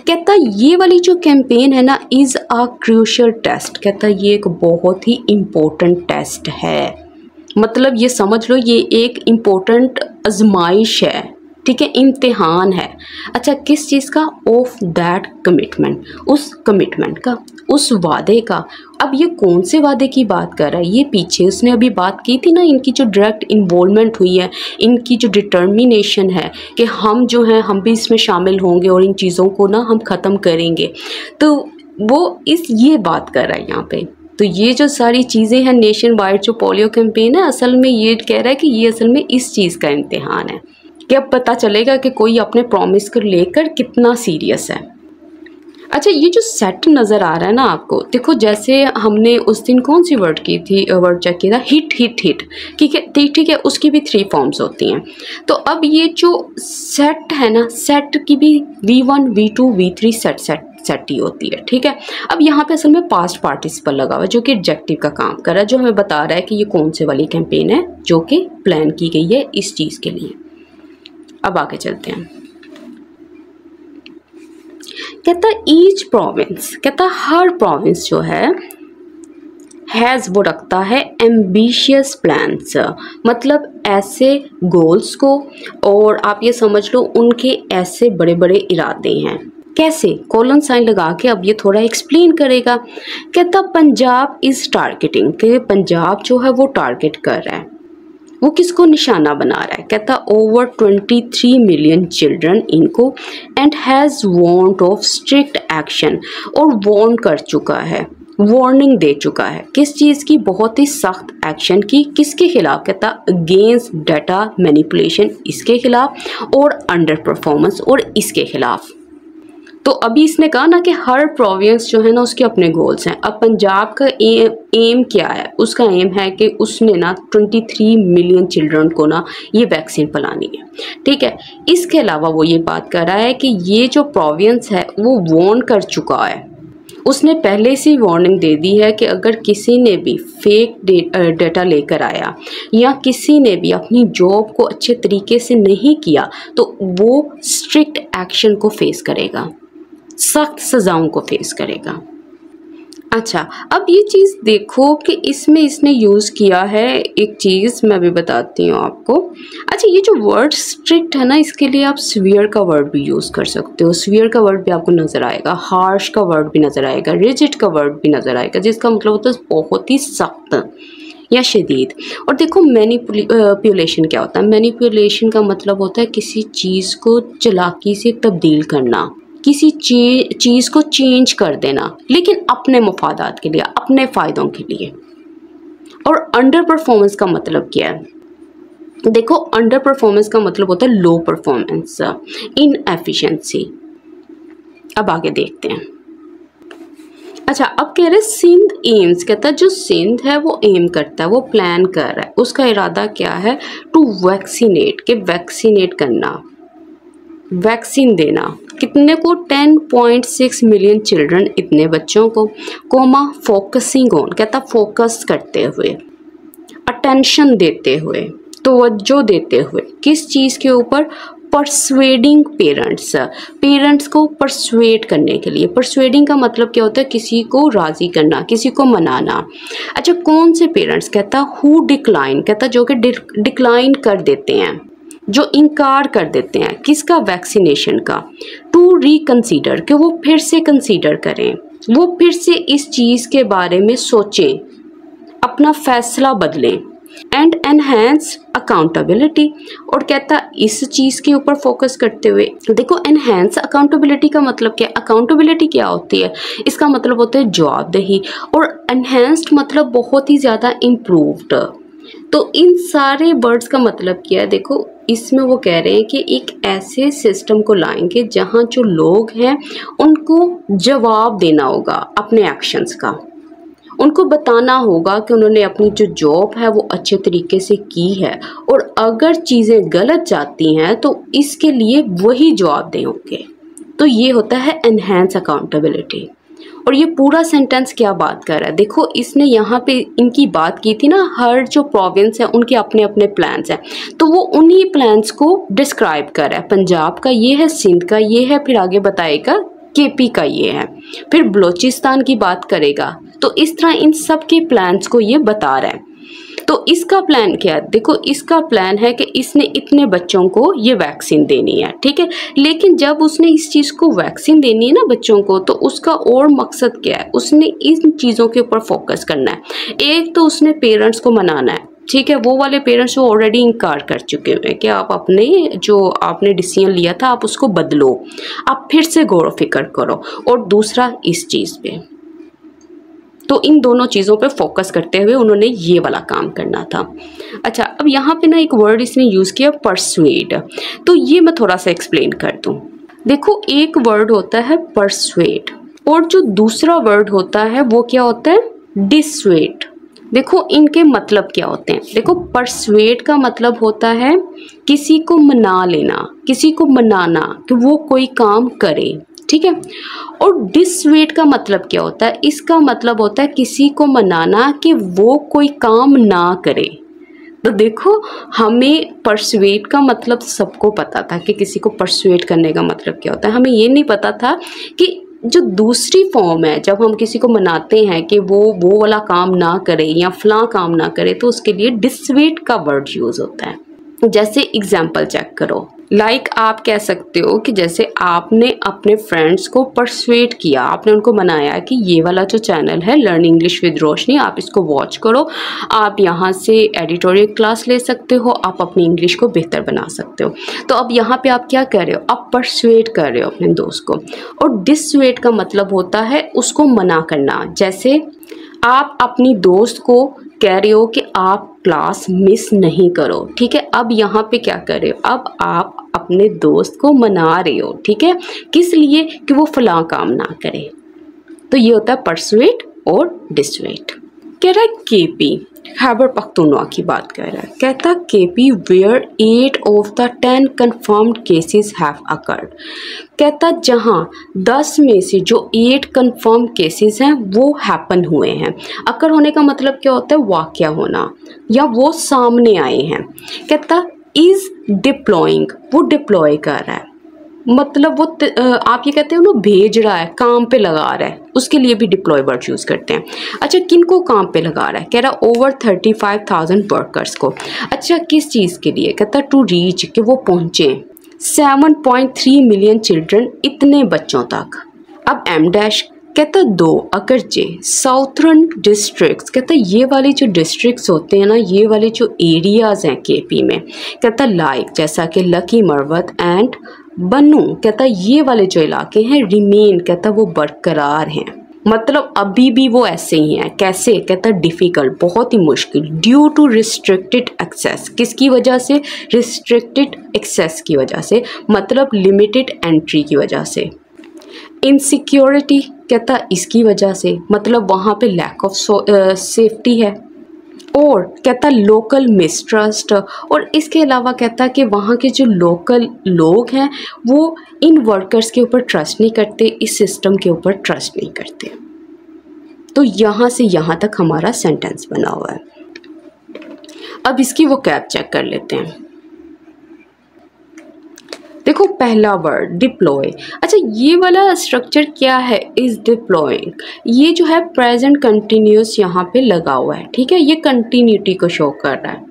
कहता ये वाली जो कैंपेन है ना इज़ अ क्रूशियल टेस्ट। कहता ये एक बहुत ही इम्पोर्टेंट टेस्ट है, मतलब ये समझ लो ये एक इम्पोर्टेंट आजमाइश है, ठीक है, इम्तिहान है। अच्छा किस चीज़ का? ऑफ दैट कमिटमेंट, उस कमिटमेंट का, उस वादे का। अब ये कौन से वादे की बात कर रहा है? ये पीछे उसने अभी बात की थी ना, इनकी जो डायरेक्ट इन्वॉल्वमेंट हुई है, इनकी जो डिटर्मिनेशन है कि हम जो हैं हम भी इसमें शामिल होंगे और इन चीज़ों को ना हम ख़त्म करेंगे, तो वो ये बात कर रहा है यहाँ पे। तो ये जो सारी चीज़ें हैं, नेशन वाइड जो पोलियो कैंपेन है, असल में ये कह रहा है कि ये असल में इस चीज़ का इम्तिहान है कि अब पता चलेगा कि कोई अपने प्रॉमिस को लेकर कितना सीरियस है। अच्छा, ये जो सेट नज़र आ रहा है ना आपको, देखो जैसे हमने उस दिन कौन सी वर्ड की थी, वर्ड चेक किया था, हिट हिट हिट, ठीक है, उसकी भी 3 फॉर्म्स होती हैं। तो अब ये जो सेट है ना, सेट की भी V1 V2 V3 सेट ही होती है, ठीक है। अब यहाँ पे असल में पास्ट पार्टिसिपल लगा हुआ है जो कि एडजेक्टिव का काम कर रहा है, जो हमें बता रहा है कि ये कौन से वाली कैंपेन है जो कि प्लान की गई है इस चीज़ के लिए। अब आगे चलते हैं। कहता ईच प्रोविंस, कहता हर प्रोविंस जो है हैज़, वो रखता है एम्बिशियस प्लान्स, मतलब ऐसे गोल्स को, और आप ये समझ लो उनके ऐसे बड़े बड़े इरादे हैं। कैसे? कॉलन साइन लगा के अब ये थोड़ा एक्सप्लेन करेगा। कहता पंजाब इज़ टारगेटिंग, कि पंजाब जो है वो टारगेट कर रहा है, वो किसको निशाना बना रहा है? कहता ओवर 23 मिलियन चिल्ड्रन इनको, and has warned of strict action, और वार्न कर चुका है, वार्निंग दे चुका है किस चीज़ की? बहुत ही सख्त एक्शन की। किसके खिलाफ? कहता अगेंस्ट डाटा मैनिपुलेशन, इसके खिलाफ, और अंडर परफॉर्मेंस, और इसके खिलाफ। तो अभी इसने कहा ना कि हर प्रोविंस जो है ना उसके अपने गोल्स हैं। अब पंजाब का एम क्या है? उसका एम है कि उसने ना 23 मिलियन चिल्ड्रन को ना ये वैक्सीन पिलानी है, ठीक है। इसके अलावा वो ये बात कर रहा है कि ये जो प्रोविंस है वो वार्न कर चुका है, उसने पहले से वार्निंग दे दी है कि अगर किसी ने भी फेक डेटा लेकर आया या किसी ने भी अपनी जॉब को अच्छे तरीके से नहीं किया तो वो स्ट्रिक्ट एक्शन को फेस करेगा, सख्त सज़ाओं को फेस करेगा। अच्छा, अब ये चीज़ देखो कि इसमें इसने यूज़ किया है एक चीज़, मैं भी बताती हूँ आपको। अच्छा, ये जो वर्ड स्ट्रिक्ट है ना, इसके लिए आप स्वीयर का वर्ड भी यूज़ कर सकते हो। स्वीयर का वर्ड भी आपको नज़र आएगा, हार्श का वर्ड भी नज़र आएगा, रिजिड का वर्ड भी नज़र आएगा, जिसका मतलब होता है बहुत ही सख्त या शदीद। और देखो मैनिपुलेशन क्या होता है? मैनिपुलेशन का मतलब होता है किसी चीज़ को चालाकी से तब्दील करना, किसी चीज़ को चेंज कर देना, लेकिन अपने मफादात के लिए, अपने फ़ायदों के लिए। और अंडर परफॉर्मेंस का मतलब क्या है? देखो, अंडर परफॉर्मेंस का मतलब होता है लो परफॉर्मेंस, इनएफिशिएंसी। अब आगे देखते हैं। अच्छा, अब कह रहे सिंध एम्स, कहता है जो सिंध है वो एम करता है, वो प्लान कर रहा है, उसका इरादा क्या है? टू वैक्सीनेट, के वैक्सीनेट करना, वैक्सीन देना। कितने को? 10.6 मिलियन चिल्ड्रन, इतने बच्चों को, कोमा फोकसिंग ऑन, कहता फोकस करते हुए, अटेंशन देते हुए, तवज्जो देते हुए, किस चीज़ के ऊपर? परसुएडिंग पेरेंट्स, पेरेंट्स को परसुएड करने के लिए। परसुएडिंग का मतलब क्या होता है? किसी को राज़ी करना, किसी को मनाना। अच्छा, कौन से पेरेंट्स? कहता हु डिक्लाइन, कहता जो कि डिक्लाइन कर देते हैं, जो इनकार कर देते हैं, किसका? वैक्सीनेशन का। टू रिकंसीडर, कि वो फिर से कंसीडर करें, वो फिर से इस चीज़ के बारे में सोचें, अपना फैसला बदलें। एंड एनहेंस अकाउंटेबिलिटी, और कहता इस चीज़ के ऊपर फोकस करते हुए। देखो, एनहेंस अकाउंटेबिलिटी का मतलब क्या? अकाउंटेबिलिटी क्या होती है? इसका मतलब होता है जवाबदेही, और एनहेंस्ड मतलब बहुत ही ज़्यादा इम्प्रूव्ड। तो इन सारे वर्ड्स का मतलब क्या है? देखो, इसमें वो कह रहे हैं कि एक ऐसे सिस्टम को लाएंगे जहाँ जो लोग हैं उनको जवाब देना होगा अपने एक्शंस का, उनको बताना होगा कि उन्होंने अपनी जो जॉब है वो अच्छे तरीके से की है, और अगर चीज़ें गलत जाती हैं तो इसके लिए वही जवाब देंगे। तो ये होता है एनहेंस अकाउंटेबिलिटी। और ये पूरा सेंटेंस क्या बात कर रहा है? देखो, इसने यहाँ पे इनकी बात की थी ना, हर जो प्रोविंस है उनके अपने अपने प्लान्स हैं, तो वो उन्हीं प्लान्स को डिस्क्राइब कर रहा है। पंजाब का ये है, सिंध का ये है, फिर आगे बताएगा केपी का ये है, फिर बलोचिस्तान की बात करेगा। तो इस तरह इन सब के प्लान्स को ये बता रहा है। तो इसका प्लान क्या है? देखो इसका प्लान है कि इसने इतने बच्चों को ये वैक्सीन देनी है, ठीक है। लेकिन जब उसने इस चीज़ को वैक्सीन देनी है ना बच्चों को, तो उसका और मकसद क्या है? उसने इन चीज़ों के ऊपर फोकस करना है। एक तो उसने पेरेंट्स को मनाना है, ठीक है, वो वाले पेरेंट्स जो ऑलरेडी इनकार कर चुके हुए हैं कि आप अपने जो आपने डिसीजन लिया था आप उसको बदलो, आप फिर से गौर फिक्र करो। और दूसरा इस चीज़ पे, तो इन दोनों चीज़ों पे फोकस करते हुए उन्होंने ये वाला काम करना था। अच्छा, अब यहाँ पे ना एक वर्ड इसने यूज़ किया परसुएड, तो ये मैं थोड़ा सा एक्सप्लेन कर दूँ। देखो एक वर्ड होता है परसुएड और जो दूसरा वर्ड होता है वो क्या होता है? डिसुएड। देखो इनके मतलब क्या होते हैं? देखो परसुएड का मतलब होता है किसी को मना लेना, किसी को मनाना कि वो कोई काम करे, ठीक है। और डिसुएड का मतलब क्या होता है? इसका मतलब होता है किसी को मनाना कि वो कोई काम ना करे। तो देखो हमें परसुएड का मतलब सबको पता था कि किसी को परसुएड करने का मतलब क्या होता है। हमें ये नहीं पता था कि जो दूसरी फॉर्म है, जब हम किसी को मनाते हैं कि वो वाला काम ना करे या फलां काम ना करे, तो उसके लिए डिसुएड का वर्ड यूज़ होता है। जैसे एग्जाम्पल चेक करो, लाइक आप कह सकते हो कि जैसे आपने अपने फ्रेंड्स को परसुएड किया, आपने उनको मनाया कि ये वाला जो चैनल है लर्न इंग्लिश विद रोशनी, आप इसको वॉच करो, आप यहाँ से एडिटोरियल क्लास ले सकते हो, आप अपनी इंग्लिश को बेहतर बना सकते हो। तो अब यहाँ पे आप क्या कर रहे हो? आप परसुएड कर रहे हो अपने दोस्त को। और डिसुएड का मतलब होता है उसको मना करना। जैसे आप अपनी दोस्त को कह रहे हो कि आप क्लास मिस नहीं करो, ठीक है। अब यहाँ पे क्या कर रहे हो? अब आप अपने दोस्त को मना रहे हो, ठीक है, किस लिए? कि वो फलां काम ना करे। तो ये होता है परसुएड और डिसुएड। कह रहा है केपी, खैबर पख्तूनख्वा की बात कर रहा है। कहता KP where 8 of the 10 confirmed cases have occurred। कहता जहाँ 10 में से जो 8 कंफर्म केसेस हैं वो हैपन हुए हैं। अकर होने का मतलब क्या होता है? वाक़या होना या वो सामने आए हैं। कहता इज़ डिप्लॉइंग, वो डिप्लॉय कर रहा है, मतलब वो आप ये कहते हो ना भेज रहा है, काम पे लगा रहा है, उसके लिए भी डिप्लॉय वर्ड यूज़ करते हैं। अच्छा किन को काम पे लगा रहा है? कह रहा ओवर 35,000 वर्कर्स को। अच्छा किस चीज़ के लिए? कहता टू रीच, कि वो पहुँचे 7.3 मिलियन चिल्ड्रन, इतने बच्चों तक। अब एम डैश कहता 2 अगरचे साउथर्न डिस्ट्रिक्ट्स, कहता ये वाले जो डिस्ट्रिक्ट्स होते हैं ना, ये वाले जो एरियाज़ हैं केपी में, कहता लाइक जैसा कि लकी, मरवत एंड बन्नू, कहता ये वाले जो इलाके हैं रिमेन, कहता वो बरकरार हैं, मतलब अभी भी वो ऐसे ही हैं। कैसे? कहता डिफ़िकल्ट, बहुत ही मुश्किल, ड्यू टू रिस्ट्रिक्टेड एक्सेस, किसकी वजह से? रिस्ट्रिक्टेड एक्सेस की वजह से, मतलब लिमिटेड एंट्री की वजह से। इनसिक्योरिटी, कहता इसकी वजह से, मतलब वहाँ पे लैक ऑफ सेफ्टी है। और कहता लोकल मिसट्रस्ट, और इसके अलावा कहता कि वहाँ के जो लोकल लोग हैं वो इन वर्कर्स के ऊपर ट्रस्ट नहीं करते, इस सिस्टम के ऊपर ट्रस्ट नहीं करते। तो यहाँ से यहाँ तक हमारा सेंटेंस बना हुआ है। अब इसकी वो कैप चेक कर लेते हैं। देखो पहला वर्ड डिप्लॉय। अच्छा ये वाला स्ट्रक्चर क्या है? इज डिप्लॉइंग, ये जो है प्रेजेंट कंटिन्यूस यहाँ पे लगा हुआ है, ठीक है, ये कंटिन्यूटी को शो कर रहा है।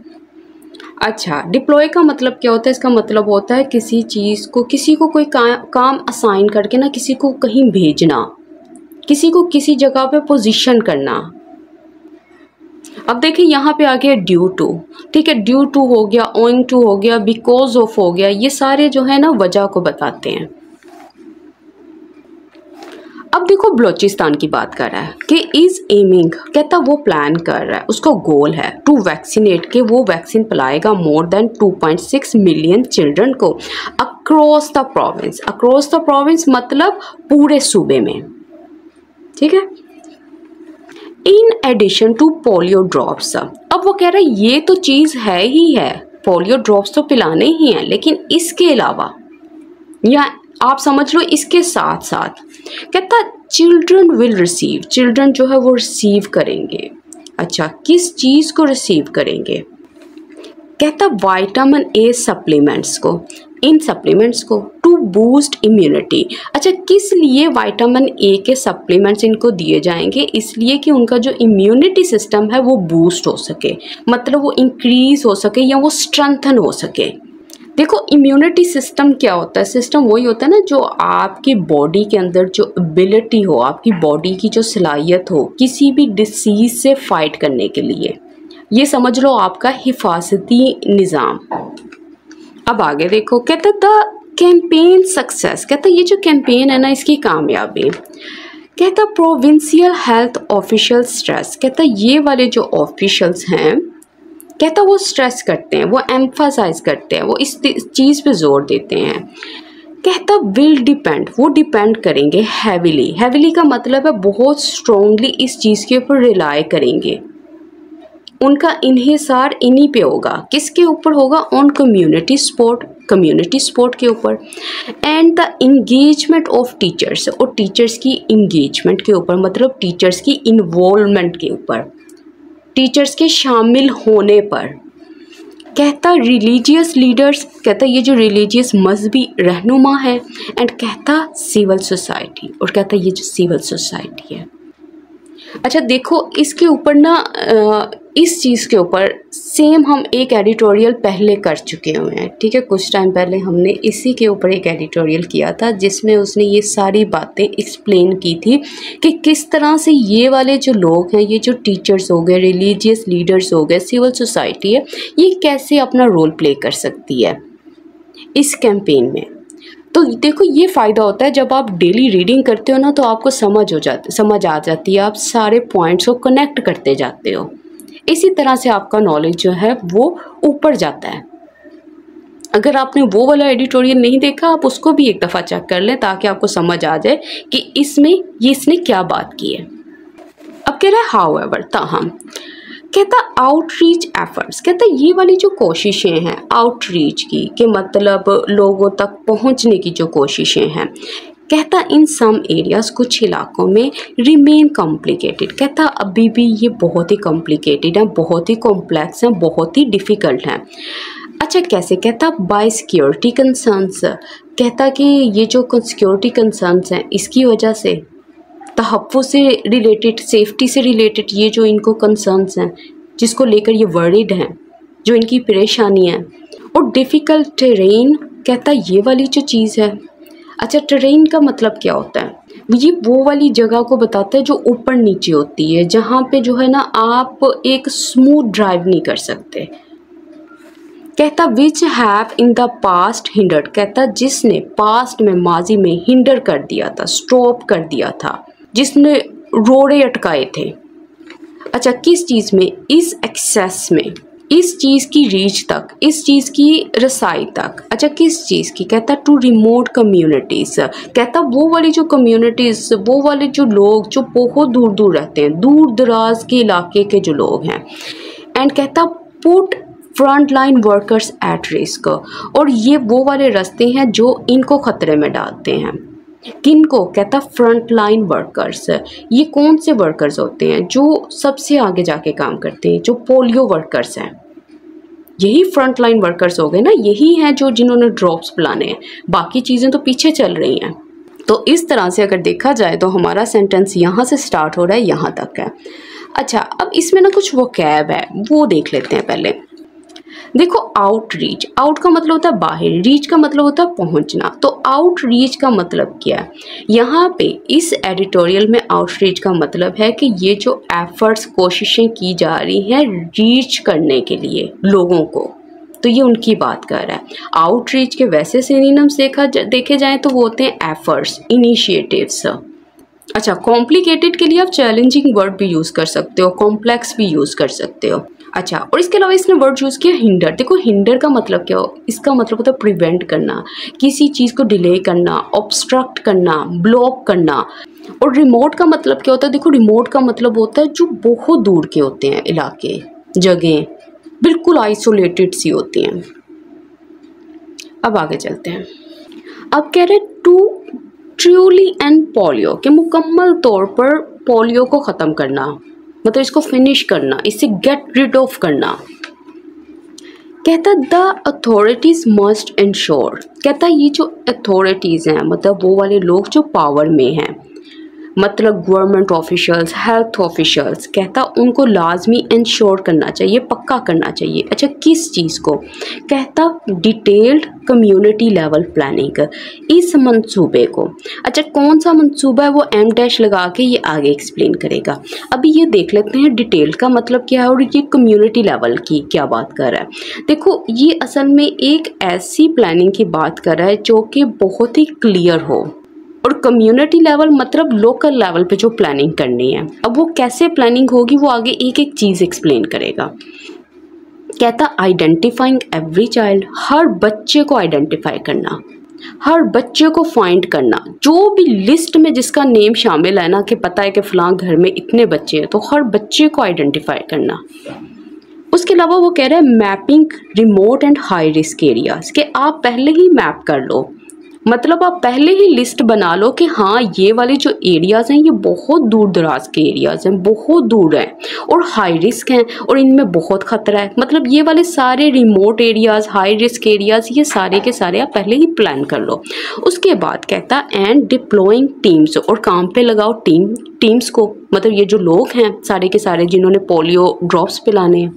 अच्छा डिप्लॉय का मतलब क्या होता है? इसका मतलब होता है किसी चीज़ को, किसी को कोई काम असाइन करके ना किसी को कहीं भेजना, किसी को किसी जगह पे पोजीशन करना। अब देखिए यहाँ पे आ गया ड्यू टू, ठीक है, ड्यू टू हो गया, ओइंग टू हो गया, बिकॉज ऑफ हो गया, ये सारे जो है ना वजह को बताते हैं। अब देखो बलूचिस्तान की बात कर रहा है कि इज एमिंग, कहता वो प्लान कर रहा है, उसका गोल है टू वैक्सीनेट, के वो वैक्सीन पिलाएगा मोर देन 2.6 मिलियन चिल्ड्रन को across the province. Across the province मतलब पूरे सूबे में, ठीक है। In addition to polio drops, अब वो कह रहा है ये तो चीज़ है ही है, पोलियो ड्रॉप्स तो पिलाने ही हैं, लेकिन इसके अलावा या आप समझ लो इसके साथ साथ, कहता चिल्ड्रन विल रिसीव, चिल्ड्रन जो है वो रिसीव करेंगे। अच्छा किस चीज़ को रिसीव करेंगे? कहता विटामिन ए सप्लीमेंट्स को। इन सप्लीमेंट्स को टू बूस्ट इम्यूनिटी। अच्छा, किस लिए विटामिन ए के सप्लीमेंट्स इनको दिए जाएंगे? इसलिए कि उनका जो इम्यूनिटी सिस्टम है वो बूस्ट हो सके, मतलब वो इंक्रीज हो सके या वो स्ट्रेंथन हो सके। देखो, इम्यूनिटी सिस्टम क्या होता है? सिस्टम वही होता है ना जो आपकी बॉडी के अंदर जो एबिलिटी हो, आपकी बॉडी की जो सलाहियत हो किसी भी डिसीज से फाइट करने के लिए। ये समझ लो आपका हिफाजती निज़ाम। अब आगे देखो, कहता द कैंपेन सक्सेस, कहता ये जो कैंपेन है ना इसकी कामयाबी, कहता प्रोविंशियल हेल्थ ऑफिशियल स्ट्रेस, कहता ये वाले जो ऑफिशियल्स हैं कहता वो स्ट्रेस करते हैं, वो एम्फासाइज करते हैं, वो इस चीज़ पे जोर देते हैं। कहता विल डिपेंड, वो डिपेंड करेंगे हैविली, हैविली का मतलब है बहुत स्ट्रोंगली इस चीज़ के ऊपर रिलाई करेंगे, उनका इन्हिसार इन्हीं पे होगा। किसके ऊपर होगा? On community support, community support के ऊपर। And the engagement of teachers, और टीचर्स की इंगेजमेंट के ऊपर, मतलब टीचर्स की इन्वॉल्वमेंट के ऊपर, टीचर्स के शामिल होने पर। कहता रिलीजियस लीडर्स, कहता ये जो रिलीजियस मजहबी रहनुमा है। एंड कहता सिविल सोसाइटी, और कहता ये जो सिविल सोसाइटी है। अच्छा देखो, इसके ऊपर ना इस चीज़ के ऊपर सेम हम एक एडिटोरियल पहले कर चुके हुए हैं, ठीक है। कुछ टाइम पहले हमने इसी के ऊपर एक एडिटोरियल किया था जिसमें उसने ये सारी बातें एक्सप्लेन की थी कि किस तरह से ये वाले जो लोग हैं, ये जो टीचर्स हो गए, रिलीजियस लीडर्स हो गए, सिविल सोसाइटी है, ये कैसे अपना रोल प्ले कर सकती है इस कैंपेन में। तो देखो, ये फ़ायदा होता है जब आप डेली रीडिंग करते हो ना, तो आपको समझ आ जाती है, आप सारे पॉइंट्स को कनेक्ट करते जाते हो। इसी तरह से आपका नॉलेज जो है वो ऊपर जाता है। अगर आपने वो वाला एडिटोरियल नहीं देखा, आप उसको भी एक दफ़ा चेक कर लें ताकि आपको समझ आ जाए कि इसने क्या बात की है। अब कह रहा है हाउएवर, ताहम, कहता आउटरीच एफर्ट्स, कहता ये वाली जो कोशिशें हैं आउटरीच की, के मतलब लोगों तक पहुंचने की जो कोशिशें हैं, कहता इन सम एरियाज़, कुछ इलाकों में रिमेन कॉम्प्लिकेटेड, कहता अभी भी ये बहुत ही कॉम्प्लिकेटेड हैं, बहुत ही कॉम्प्लेक्स हैं, बहुत ही डिफ़िकल्ट हैं। अच्छा कैसे? कहता बाय सिक्योरिटी कंसर्न्स, कहता कि ये जो सिक्योरिटी कंसर्न्स हैं इसकी वजह से, तहफ़्फ़ुज़ से रिलेटेड, सेफ्टी से रिलेटेड ये जो इनको कंसर्न्स हैं, जिसको लेकर ये वरीड हैं, जो इनकी परेशानी है। और डिफ़िकल्ट टेरेन, कहता ये वाली जो चीज़ है। अच्छा, टेरेन का मतलब क्या होता है? ये वो वाली जगह को बताता है जो ऊपर नीचे होती है, जहाँ पे जो है ना आप एक स्मूथ ड्राइव नहीं कर सकते। कहता which have in the past hindered, कहता जिसने पास्ट में, माजी में हिंडर कर दिया था, स्टॉप कर दिया था, जिसने रोड़े अटकाए थे। अच्छा किस चीज़ में? इस एक्सेस में, इस चीज़ की रीच तक, इस चीज़ की रसाई तक। अच्छा किस चीज़ की? कहता टू रिमोट कम्युनिटीज़, कहता वो वाली जो कम्युनिटीज़, वो वाले जो लोग जो बहुत दूर दूर रहते हैं, दूर दराज के इलाके के जो लोग हैं। एंड कहता put front line workers at risk, और ये वो वाले रास्ते हैं जो इनको ख़तरे में डालते हैं। किनको? कहता फ्रंट लाइन वर्कर्स। ये कौन से वर्कर्स होते हैं? जो सबसे आगे जाके काम करते हैं, जो पोलियो वर्कर्स हैं, यही फ्रंट लाइन वर्कर्स हो गए ना, यही हैं जो जिन्होंने ड्रॉप्स पिलाने हैं, बाकी चीज़ें तो पीछे चल रही हैं। तो इस तरह से अगर देखा जाए तो हमारा सेंटेंस यहाँ से स्टार्ट हो रहा है, यहाँ तक है। अच्छा अब इसमें ना कुछ वोकैब है, वो देख लेते हैं पहले। देखो आउटरीच, आउट का मतलब होता है बाहर, रीच का मतलब होता है पहुंचना। तो आउटरीच का मतलब क्या है? यहाँ पे इस एडिटोरियल में आउटरीच का मतलब है कि ये जो एफर्ट्स, कोशिशें की जा रही हैं रीच करने के लिए लोगों को, तो ये उनकी बात कर रहा है। आउटरीच के वैसे सिनोनिम्स देखे जाएँ तो वो होते हैं एफर्ट्स, इनिशिएटिव्स। अच्छा कॉम्प्लिकेटेड के लिए आप चैलेंजिंग वर्ड भी यूज़ कर सकते हो, कॉम्प्लेक्स भी यूज़ कर सकते हो। अच्छा और इसके अलावा इसने वर्ड यूज़ किया हिंडर। देखो हिंडर का मतलब क्या हो? इसका मतलब होता है प्रिवेंट करना, किसी चीज़ को डिले करना, ऑब्स्ट्रक्ट करना, ब्लॉक करना। और रिमोट का मतलब क्या होता है? देखो रिमोट का मतलब होता है जो बहुत दूर के होते हैं इलाके, जगह बिल्कुल आइसोलेटेड सी होती हैं। अब आगे चलते हैं। अब कह रहे टू ट्रूली एंड पोलियो, के मुकम्मल तौर पर पोलियो को ख़त्म करना, मतलब इसको फिनिश करना, इससे गेट रिड ऑफ करना। कहता द अथॉरिटीज़ मस्ट इंश्योर, कहता ये जो अथॉरिटीज़ हैं मतलब वो वाले लोग जो पावर में हैं, मतलब गवर्नमेंट ऑफिशियल्स, हेल्थ ऑफिशियल्स, कहता उनको लाजमी इंश्योर करना चाहिए, पक्का करना चाहिए। अच्छा किस चीज़ को? कहता डिटेल्ड कम्युनिटी लेवल प्लानिंग, इस मंसूबे को। अच्छा कौन सा मंसूबा है वो एम डैश लगा के ये आगे एक्सप्लेन करेगा। अभी ये देख लेते हैं डिटेल का मतलब क्या है और ये कम्युनिटी लेवल की क्या बात कर रहा है। देखो ये असल में एक ऐसी प्लानिंग की बात कर रहा है जो कि बहुत ही क्लियर हो, और कम्युनिटी लेवल मतलब लोकल लेवल पे जो प्लानिंग करनी है। अब वो कैसे प्लानिंग होगी वो आगे एक एक चीज़ एक्सप्लेन करेगा। कहता आइडेंटिफाइंग एवरी चाइल्ड, हर बच्चे को आइडेंटिफाई करना, हर बच्चे को फाइंड करना, जो भी लिस्ट में जिसका नेम शामिल है ना कि पता है कि फलां घर में इतने बच्चे हैं, तो हर बच्चे को आइडेंटिफाई करना। उसके अलावा वो कह रहा है mapping remote and high risk areas, कि आप पहले ही मैप कर लो, मतलब आप पहले ही लिस्ट बना लो कि हाँ ये वाले जो एरियाज़ हैं ये बहुत दूर दराज के एरियाज़ हैं, बहुत दूर हैं और हाई रिस्क हैं और इनमें बहुत ख़तरा है। मतलब ये वाले सारे remote areas, high risk areas, ये सारे के सारे आप पहले ही प्लान कर लो। उसके बाद कहता एंड डिप्लॉइंग टीम्स, और काम पे लगाओ टीम्स को, मतलब ये जो लोग हैं सारे के सारे जिन्होंने पोलियो ड्रॉप्स पिलाने हैं।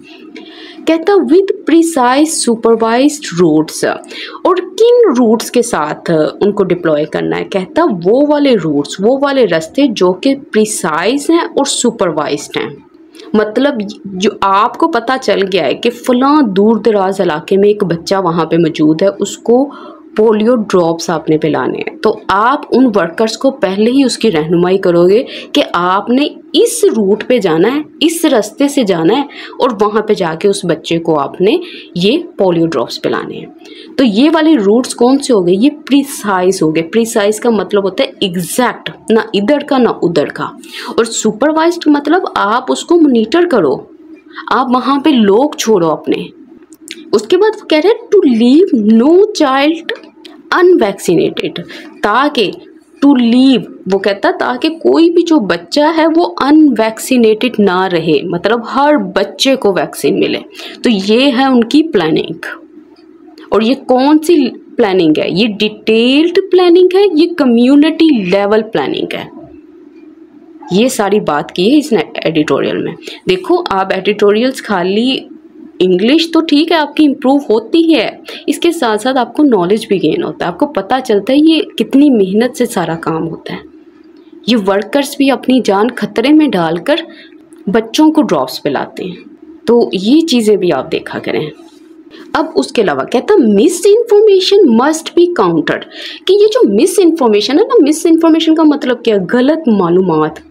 कहता विद प्रिसाइज सुपरवाइज्ड रूट्स, और किन रूट्स के साथ उनको डिप्लॉय करना है। कहता वो वाले रूट्स, वो वाले रास्ते जो कि प्रिसाइज हैं और सुपरवाइज्ड हैं, मतलब जो आपको पता चल गया है कि फलां दूर दराज इलाके में एक बच्चा वहाँ पे मौजूद है, उसको पोलियो ड्रॉप्स आपने पिलाने हैं, तो आप उन वर्कर्स को पहले ही उसकी रहनुमाई करोगे कि आपने इस रूट पे जाना है, इस रास्ते से जाना है और वहाँ पे जाके उस बच्चे को आपने ये पोलियो ड्रॉप्स पिलाने हैं। तो ये वाले रूट्स कौन से हो गए? ये प्रिसाइज हो गए। प्रिसाइज का मतलब होता है एग्जैक्ट, ना इधर का ना उधर का, और सुपरवाइज्ड मतलब आप उसको मॉनिटर करो, आप वहाँ पे लोग छोड़ो अपने। उसके बाद वो कह रहे हैं to leave no child unvaccinated, ताकि टू लीव वो कहता ताकि कोई भी जो बच्चा है वो अनवैक्सीनेटेड ना रहे, मतलब हर बच्चे को वैक्सीन मिले। तो ये है उनकी प्लानिंग। और ये कौन सी प्लानिंग है? ये डिटेल्ड प्लानिंग है, ये कम्युनिटी लेवल प्लानिंग है। ये सारी बात की है इस एडिटोरियल में। देखो आप एडिटोरियल्स खाली इंग्लिश तो ठीक है आपकी इम्प्रूव होती है, इसके साथ साथ आपको नॉलेज भी गेन होता है, आपको पता चलता है ये कितनी मेहनत से सारा काम होता है। ये वर्कर्स भी अपनी जान खतरे में डालकर बच्चों को ड्रॉप्स पिलाते हैं, तो ये चीज़ें भी आप देखा करें। अब उसके अलावा कहता miss information must be countered, कि ये जो मिस इन्फॉर्मेशन है ना, मिस इन्फॉर्मेशन का मतलब क्या? गलत मालूमात,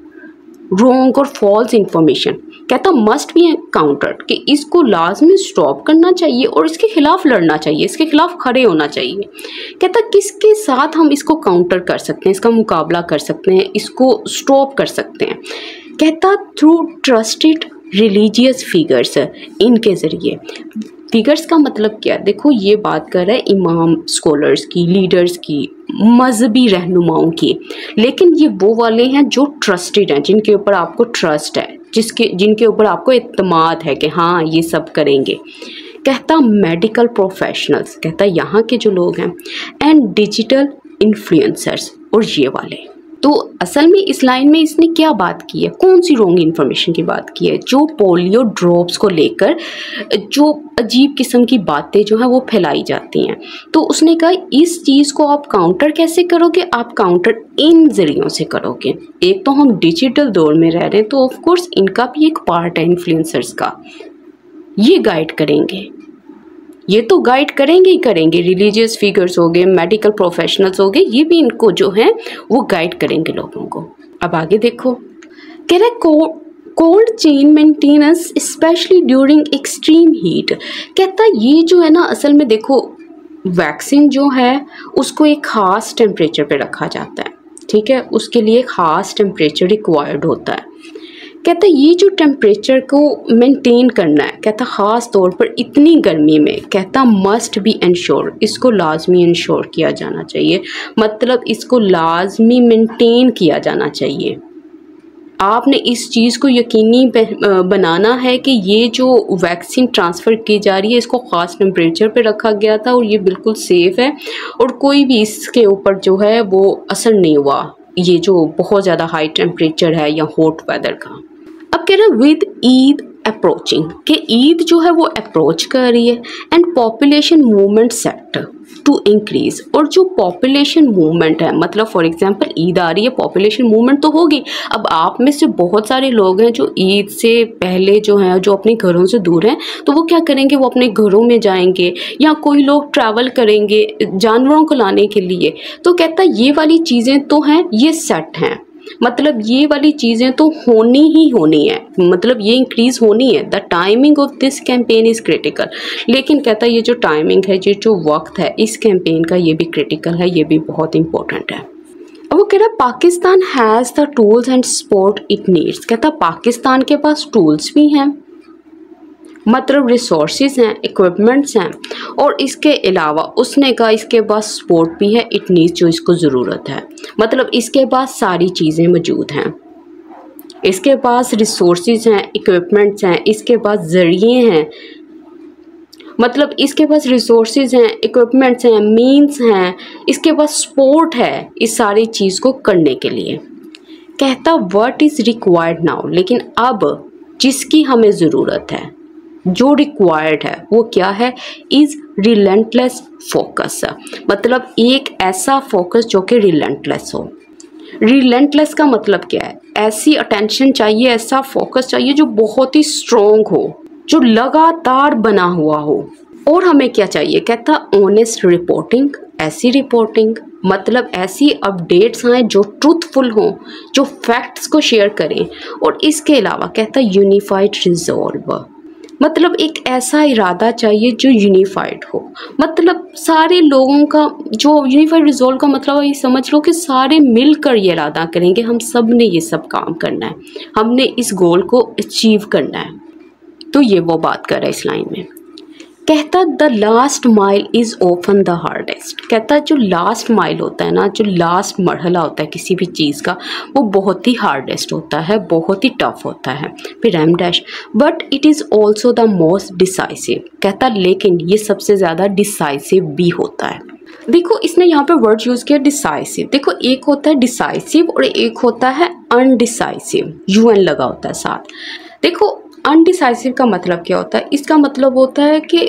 रॉन्ग और फॉल्स इन्फॉर्मेशन। कहता मस्ट बी काउंटर्ड, कि इसको लाजमी स्टॉप करना चाहिए और इसके खिलाफ लड़ना चाहिए, इसके खिलाफ खड़े होना चाहिए। कहता किसके साथ हम इसको काउंटर कर सकते हैं, इसका मुकाबला कर सकते हैं, इसको स्टॉप कर सकते हैं। कहता थ्रू ट्रस्टेड रिलीजियस फिगर्स, इनके ज़रिए। फिगर्स का मतलब क्या? देखो ये बात कर रहा है इमाम, स्कॉलर्स की, लीडर्स की, मजहबी रहनुमाओं की, लेकिन ये वो वाले हैं जो ट्रस्टेड हैं, जिनके ऊपर आपको ट्रस्ट है, जिनके ऊपर आपको इत्मीनान है कि हाँ ये सब करेंगे। कहता मेडिकल प्रोफेशनल्स, कहता यहाँ के जो लोग हैं, एंड डिजिटल इन्फ्लुएंसर्स, और ये वाले। तो असल में इस लाइन में इसने क्या बात की है? कौन सी रॉन्ग इन्फॉर्मेशन की बात की है? जो पोलियो ड्रॉप्स को लेकर जो अजीब किस्म की बातें जो हैं वो फैलाई जाती हैं, तो उसने कहा इस चीज़ को आप काउंटर कैसे करोगे? आप काउंटर इन ज़रियों से करोगे। एक तो हम डिजिटल दौर में रह रहे हैं, तो ऑफकोर्स इनका भी एक पार्ट है इन्फ्लुएंसर्स का, ये गाइड करेंगे, ये तो गाइड करेंगे ही करेंगे। रिलीजियस फिगर्स हो गए, मेडिकल प्रोफेशनल्स हो गए, ये भी इनको जो है वो गाइड करेंगे लोगों को। अब आगे देखो, कह रहा है cold chain maintenance specially during extreme heat. कहता ये जो है ना, असल में देखो वैक्सीन जो है उसको एक ख़ास टेम्परेचर पे रखा जाता है, ठीक है, उसके लिए ख़ास टेम्परेचर रिक्वायर्ड होता है। कहता ये जो टेम्परेचर को मेंटेन करना है, कहता ख़ास तौर पर इतनी गर्मी में, कहता मस्ट बी इंश्योर, इसको लाजमी इंश्योर किया जाना चाहिए, मतलब इसको लाजमी मेंटेन किया जाना चाहिए। आपने इस चीज़ को यकीनी बनाना है कि ये जो वैक्सीन ट्रांसफ़र की जा रही है इसको ख़ास टेम्परेचर पे रखा गया था और ये बिल्कुल सेफ़ है और कोई भी इसके ऊपर जो है वो असर नहीं हुआ, ये जो बहुत ज़्यादा हाई टेम्परेचर है या हॉट वेदर का। अब कह रहे हैं विद ईद अप्रोचिंग, कि ईद जो है वो अप्रोच कर रही है and population movement set to increase, और जो पॉपुलेशन मूवमेंट है मतलब फॉर एग्जांपल ईद आ रही है, पॉपुलेशन मूवमेंट तो होगी। अब आप में से बहुत सारे लोग हैं जो ईद से पहले जो हैं जो अपने घरों से दूर हैं, तो वो क्या करेंगे, वो अपने घरों में जाएंगे या कोई लोग ट्रैवल करेंगे जानवरों को लाने के लिए। तो कहता है ये वाली चीज़ें तो हैं, ये सेट हैं, मतलब ये वाली चीज़ें तो होनी ही होनी है, मतलब ये इंक्रीज होनी है। The timing of this campaign is critical, लेकिन कहता है ये जो टाइमिंग है, ये जो वक्त है इस कैंपेन का, ये भी क्रिटिकल है, ये भी बहुत इंपॉर्टेंट है। अब वो कह रहा है Pakistan has the tools and support it needs, कहता है पाकिस्तान के पास टूल्स भी हैं, मतलब रिसोर्सेज हैं, इक्विपमेंट्स हैं, और इसके अलावा उसने कहा इसके पास सपोर्ट भी है, इट नीड्स, जो इसको ज़रूरत है, मतलब इसके पास सारी चीज़ें मौजूद हैं, इसके पास रिसोर्सेज हैं, इक्विपमेंट्स हैं, इसके पास ज़रिए हैं, मतलब इसके पास रिसोर्सेज हैं, इक्विपमेंट्स हैं, मीन्स हैं, इसके पास सपोर्ट है इस सारी चीज़ को करने के लिए। कहता व्हाट इज़ रिक्वायर्ड नाउ, लेकिन अब जिसकी हमें ज़रूरत है, जो रिक्वायर्ड है वो क्या है, इज़ रिलेंटलेस फोकस, मतलब एक ऐसा फोकस जो कि रिलेंटलेस हो। रिलेंटलेस का मतलब क्या है, ऐसी अटेंशन चाहिए, ऐसा फोकस चाहिए जो बहुत ही स्ट्रॉन्ग हो, जो लगातार बना हुआ हो। और हमें क्या चाहिए, कहता ऑनेस्ट रिपोर्टिंग, ऐसी रिपोर्टिंग मतलब ऐसी अपडेट्स आएँ जो ट्रूथफुल हों, जो फैक्ट्स को शेयर करें, और इसके अलावा कहता यूनिफाइड रिजॉल्व, मतलब एक ऐसा इरादा चाहिए जो यूनिफाइड हो, मतलब सारे लोगों का, जो यूनिफाइड रिजॉल्व का मतलब ये समझ लो कि सारे मिलकर ये इरादा करेंगे हम सब ने ये सब काम करना है, हमने इस गोल को अचीव करना है। तो ये वो बात कर रहा है इस लाइन में। कहता the last mile is often the hardest, कहता जो लास्ट माइल होता है ना, जो लास्ट मरहला होता है किसी भी चीज़ का, वो बहुत ही हार्डेस्ट होता है, बहुत ही टफ होता है। फिर M dash but it is also the most decisive, कहता लेकिन ये सबसे ज़्यादा डिसाइसिव भी होता है। देखो इसने यहाँ पे वर्ड यूज़ किया डिसाइसिव, देखो एक होता है डिसाइसिव और एक होता है अनडिसाइसिव, UN लगा होता है साथ। देखो अनडिसाइसिव का मतलब क्या होता है, इसका मतलब होता है कि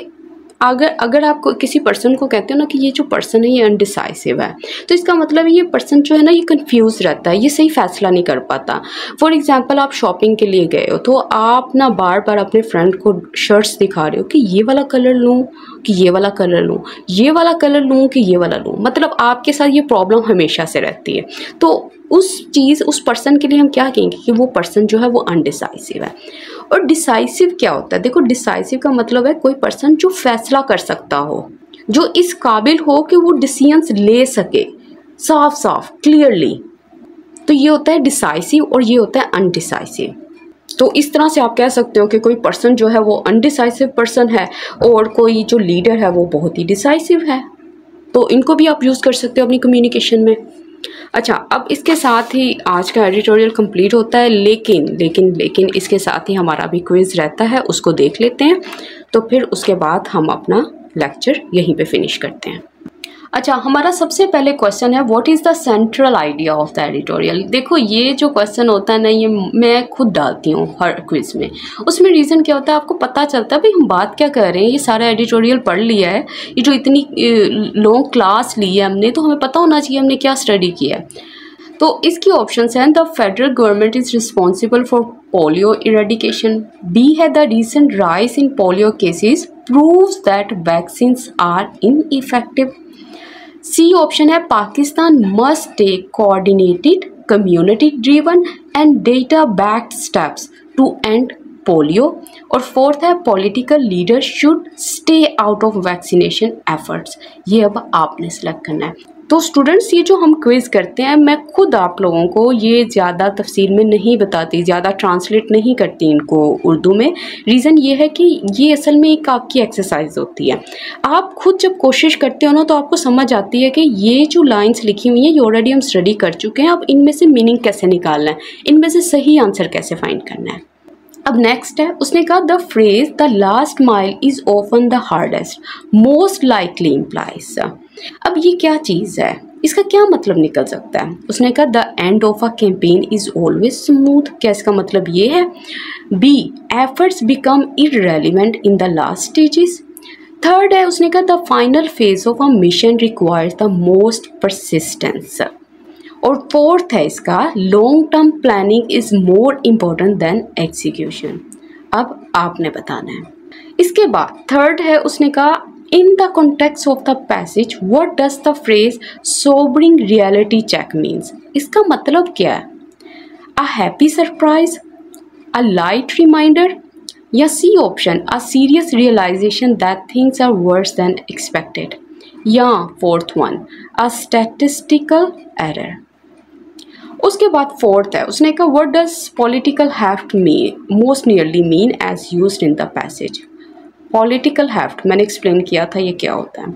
अगर आप किसी पर्सन को कहते हो ना कि ये जो पर्सन है ये अनडिसाइसिव है, तो इसका मतलब ये पर्सन जो है ना ये कंफ्यूज रहता है, ये सही फैसला नहीं कर पाता। फॉर एग्जांपल आप शॉपिंग के लिए गए हो तो आप ना बार बार अपने फ्रेंड को शर्ट्स दिखा रहे हो कि ये वाला कलर लूँ कि ये वाला कलर लूँ, ये वाला कलर लूँ कि ये वाला लूँ, मतलब आपके साथ ये प्रॉब्लम हमेशा से रहती है। तो उस पर्सन के लिए हम क्या कहेंगे कि वो पर्सन जो है वो अनडिसाइसिव है। और डिसाइसिव क्या होता है, देखो डिसाइसिव का मतलब है कोई पर्सन जो फैसला कर सकता हो, जो इस काबिल हो कि वो डिसीजंस ले सके साफ साफ क्लियरली, तो ये होता है डिसाइसिव और ये होता है अनडिसाइसिव। तो इस तरह से आप कह सकते हो कि कोई पर्सन जो है वो अनडिसाइसिव पर्सन है और कोई जो लीडर है वो बहुत ही डिसाइसिव है। तो इनको भी आप यूज़ कर सकते हो अपनी कम्युनिकेशन में। अच्छा, अब इसके साथ ही आज का एडिटोरियल कंप्लीट होता है, लेकिन इसके साथ ही हमारा भी क्विज़ रहता है, उसको देख लेते हैं, तो फिर उसके बाद हम अपना लेक्चर यहीं पे फिनिश करते हैं। अच्छा, हमारा सबसे पहले क्वेश्चन है what is the central idea of the editorial. देखो ये जो क्वेश्चन होता है ना, ये मैं खुद डालती हूँ हर क्विज में। उसमें रीज़न क्या होता है आपको पता चलता है भाई हम बात क्या कर रहे हैं। ये सारा एडिटोरियल पढ़ लिया है, ये जो इतनी लॉन्ग क्लास ली है हमने, तो हमें पता होना चाहिए हमने क्या स्टडी किया है। तो इसकी ऑप्शंस हैं the federal government is responsible for polio eradication, B है the recent rise in polio cases proves that vaccines are ineffective, C option है Pakistan must take coordinated community driven and data backed steps to end polio, और fourth है political leader should stay out of vaccination efforts. ये अब आपने select करना है। तो students, ये जो हम क्विज़ करते हैं, मैं खुद आप लोगों को ये ज़्यादा तफसील में नहीं बताती, ज़्यादा ट्रांसलेट नहीं करती इनको उर्दू में। रीज़न ये है कि ये असल में एक आपकी एक्सरसाइज होती है। आप खुद जब कोशिश करते हो ना तो आपको समझ आती है कि ये जो लाइंस लिखी हुई हैं ये ऑलरेडी हम स्टडी कर चुके हैं, अब इनमें से मीनिंग कैसे निकालना है, इनमें से सही आंसर कैसे फाइंड करना है। अब नेक्स्ट है, उसने कहा the phrase the last mile is often the hardest most likely implies. अब ये क्या चीज़ है, इसका क्या मतलब निकल सकता है। उसने कहा the end of a campaign is always smooth. क्या इसका मतलब ये है। Be efforts become irrelevant in the last stages. Third है, उसने कहा the final phase of a mission requires the most persistence. और फोर्थ है इसका, long term planning is more important than execution. अब आपने बताना है। इसके बाद थर्ड है, उसने कहा in the context of the passage what does the phrase sobering reality check means. इसका मतलब क्या है। A happy surprise, a light reminder, या C option a serious realization that things are worse than expected, या fourth one a statistical error. उसके बाद fourth है, उसने कहा what does political heft mean most nearly mean as used in the passage. Political heft मैंने explain किया था ये क्या होता है।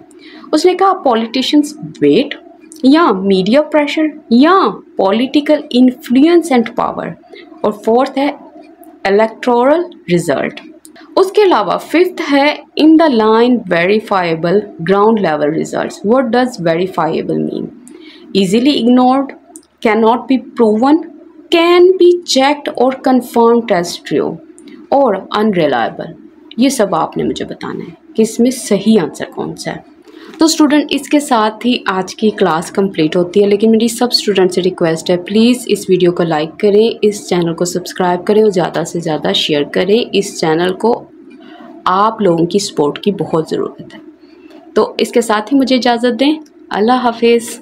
उसने कहा पॉलिटिशियंस वेट, या मीडिया प्रेशर, या पॉलिटिकल इन्फ्लुएंस एंड पावर। और फोर्थ है इलेक्टोरल रिजल्ट। उसके अलावा फिफ्थ है in the line verifiable ground level results. What does verifiable mean. Easily ignored, cannot be proven, can be checked और confirmed as true, और unreliable। ये सब आपने मुझे बताना है कि इसमें सही आंसर कौन सा है। तो स्टूडेंट, इसके साथ ही आज की क्लास कंप्लीट होती है, लेकिन मेरी सब स्टूडेंट से रिक्वेस्ट है प्लीज़ इस वीडियो को लाइक करें, इस चैनल को सब्सक्राइब करें और ज़्यादा से ज़्यादा शेयर करें। इस चैनल को आप लोगों की सपोर्ट की बहुत ज़रूरत है। तो इसके साथ ही मुझे इजाज़त दें। अल्लाह हाफिज़।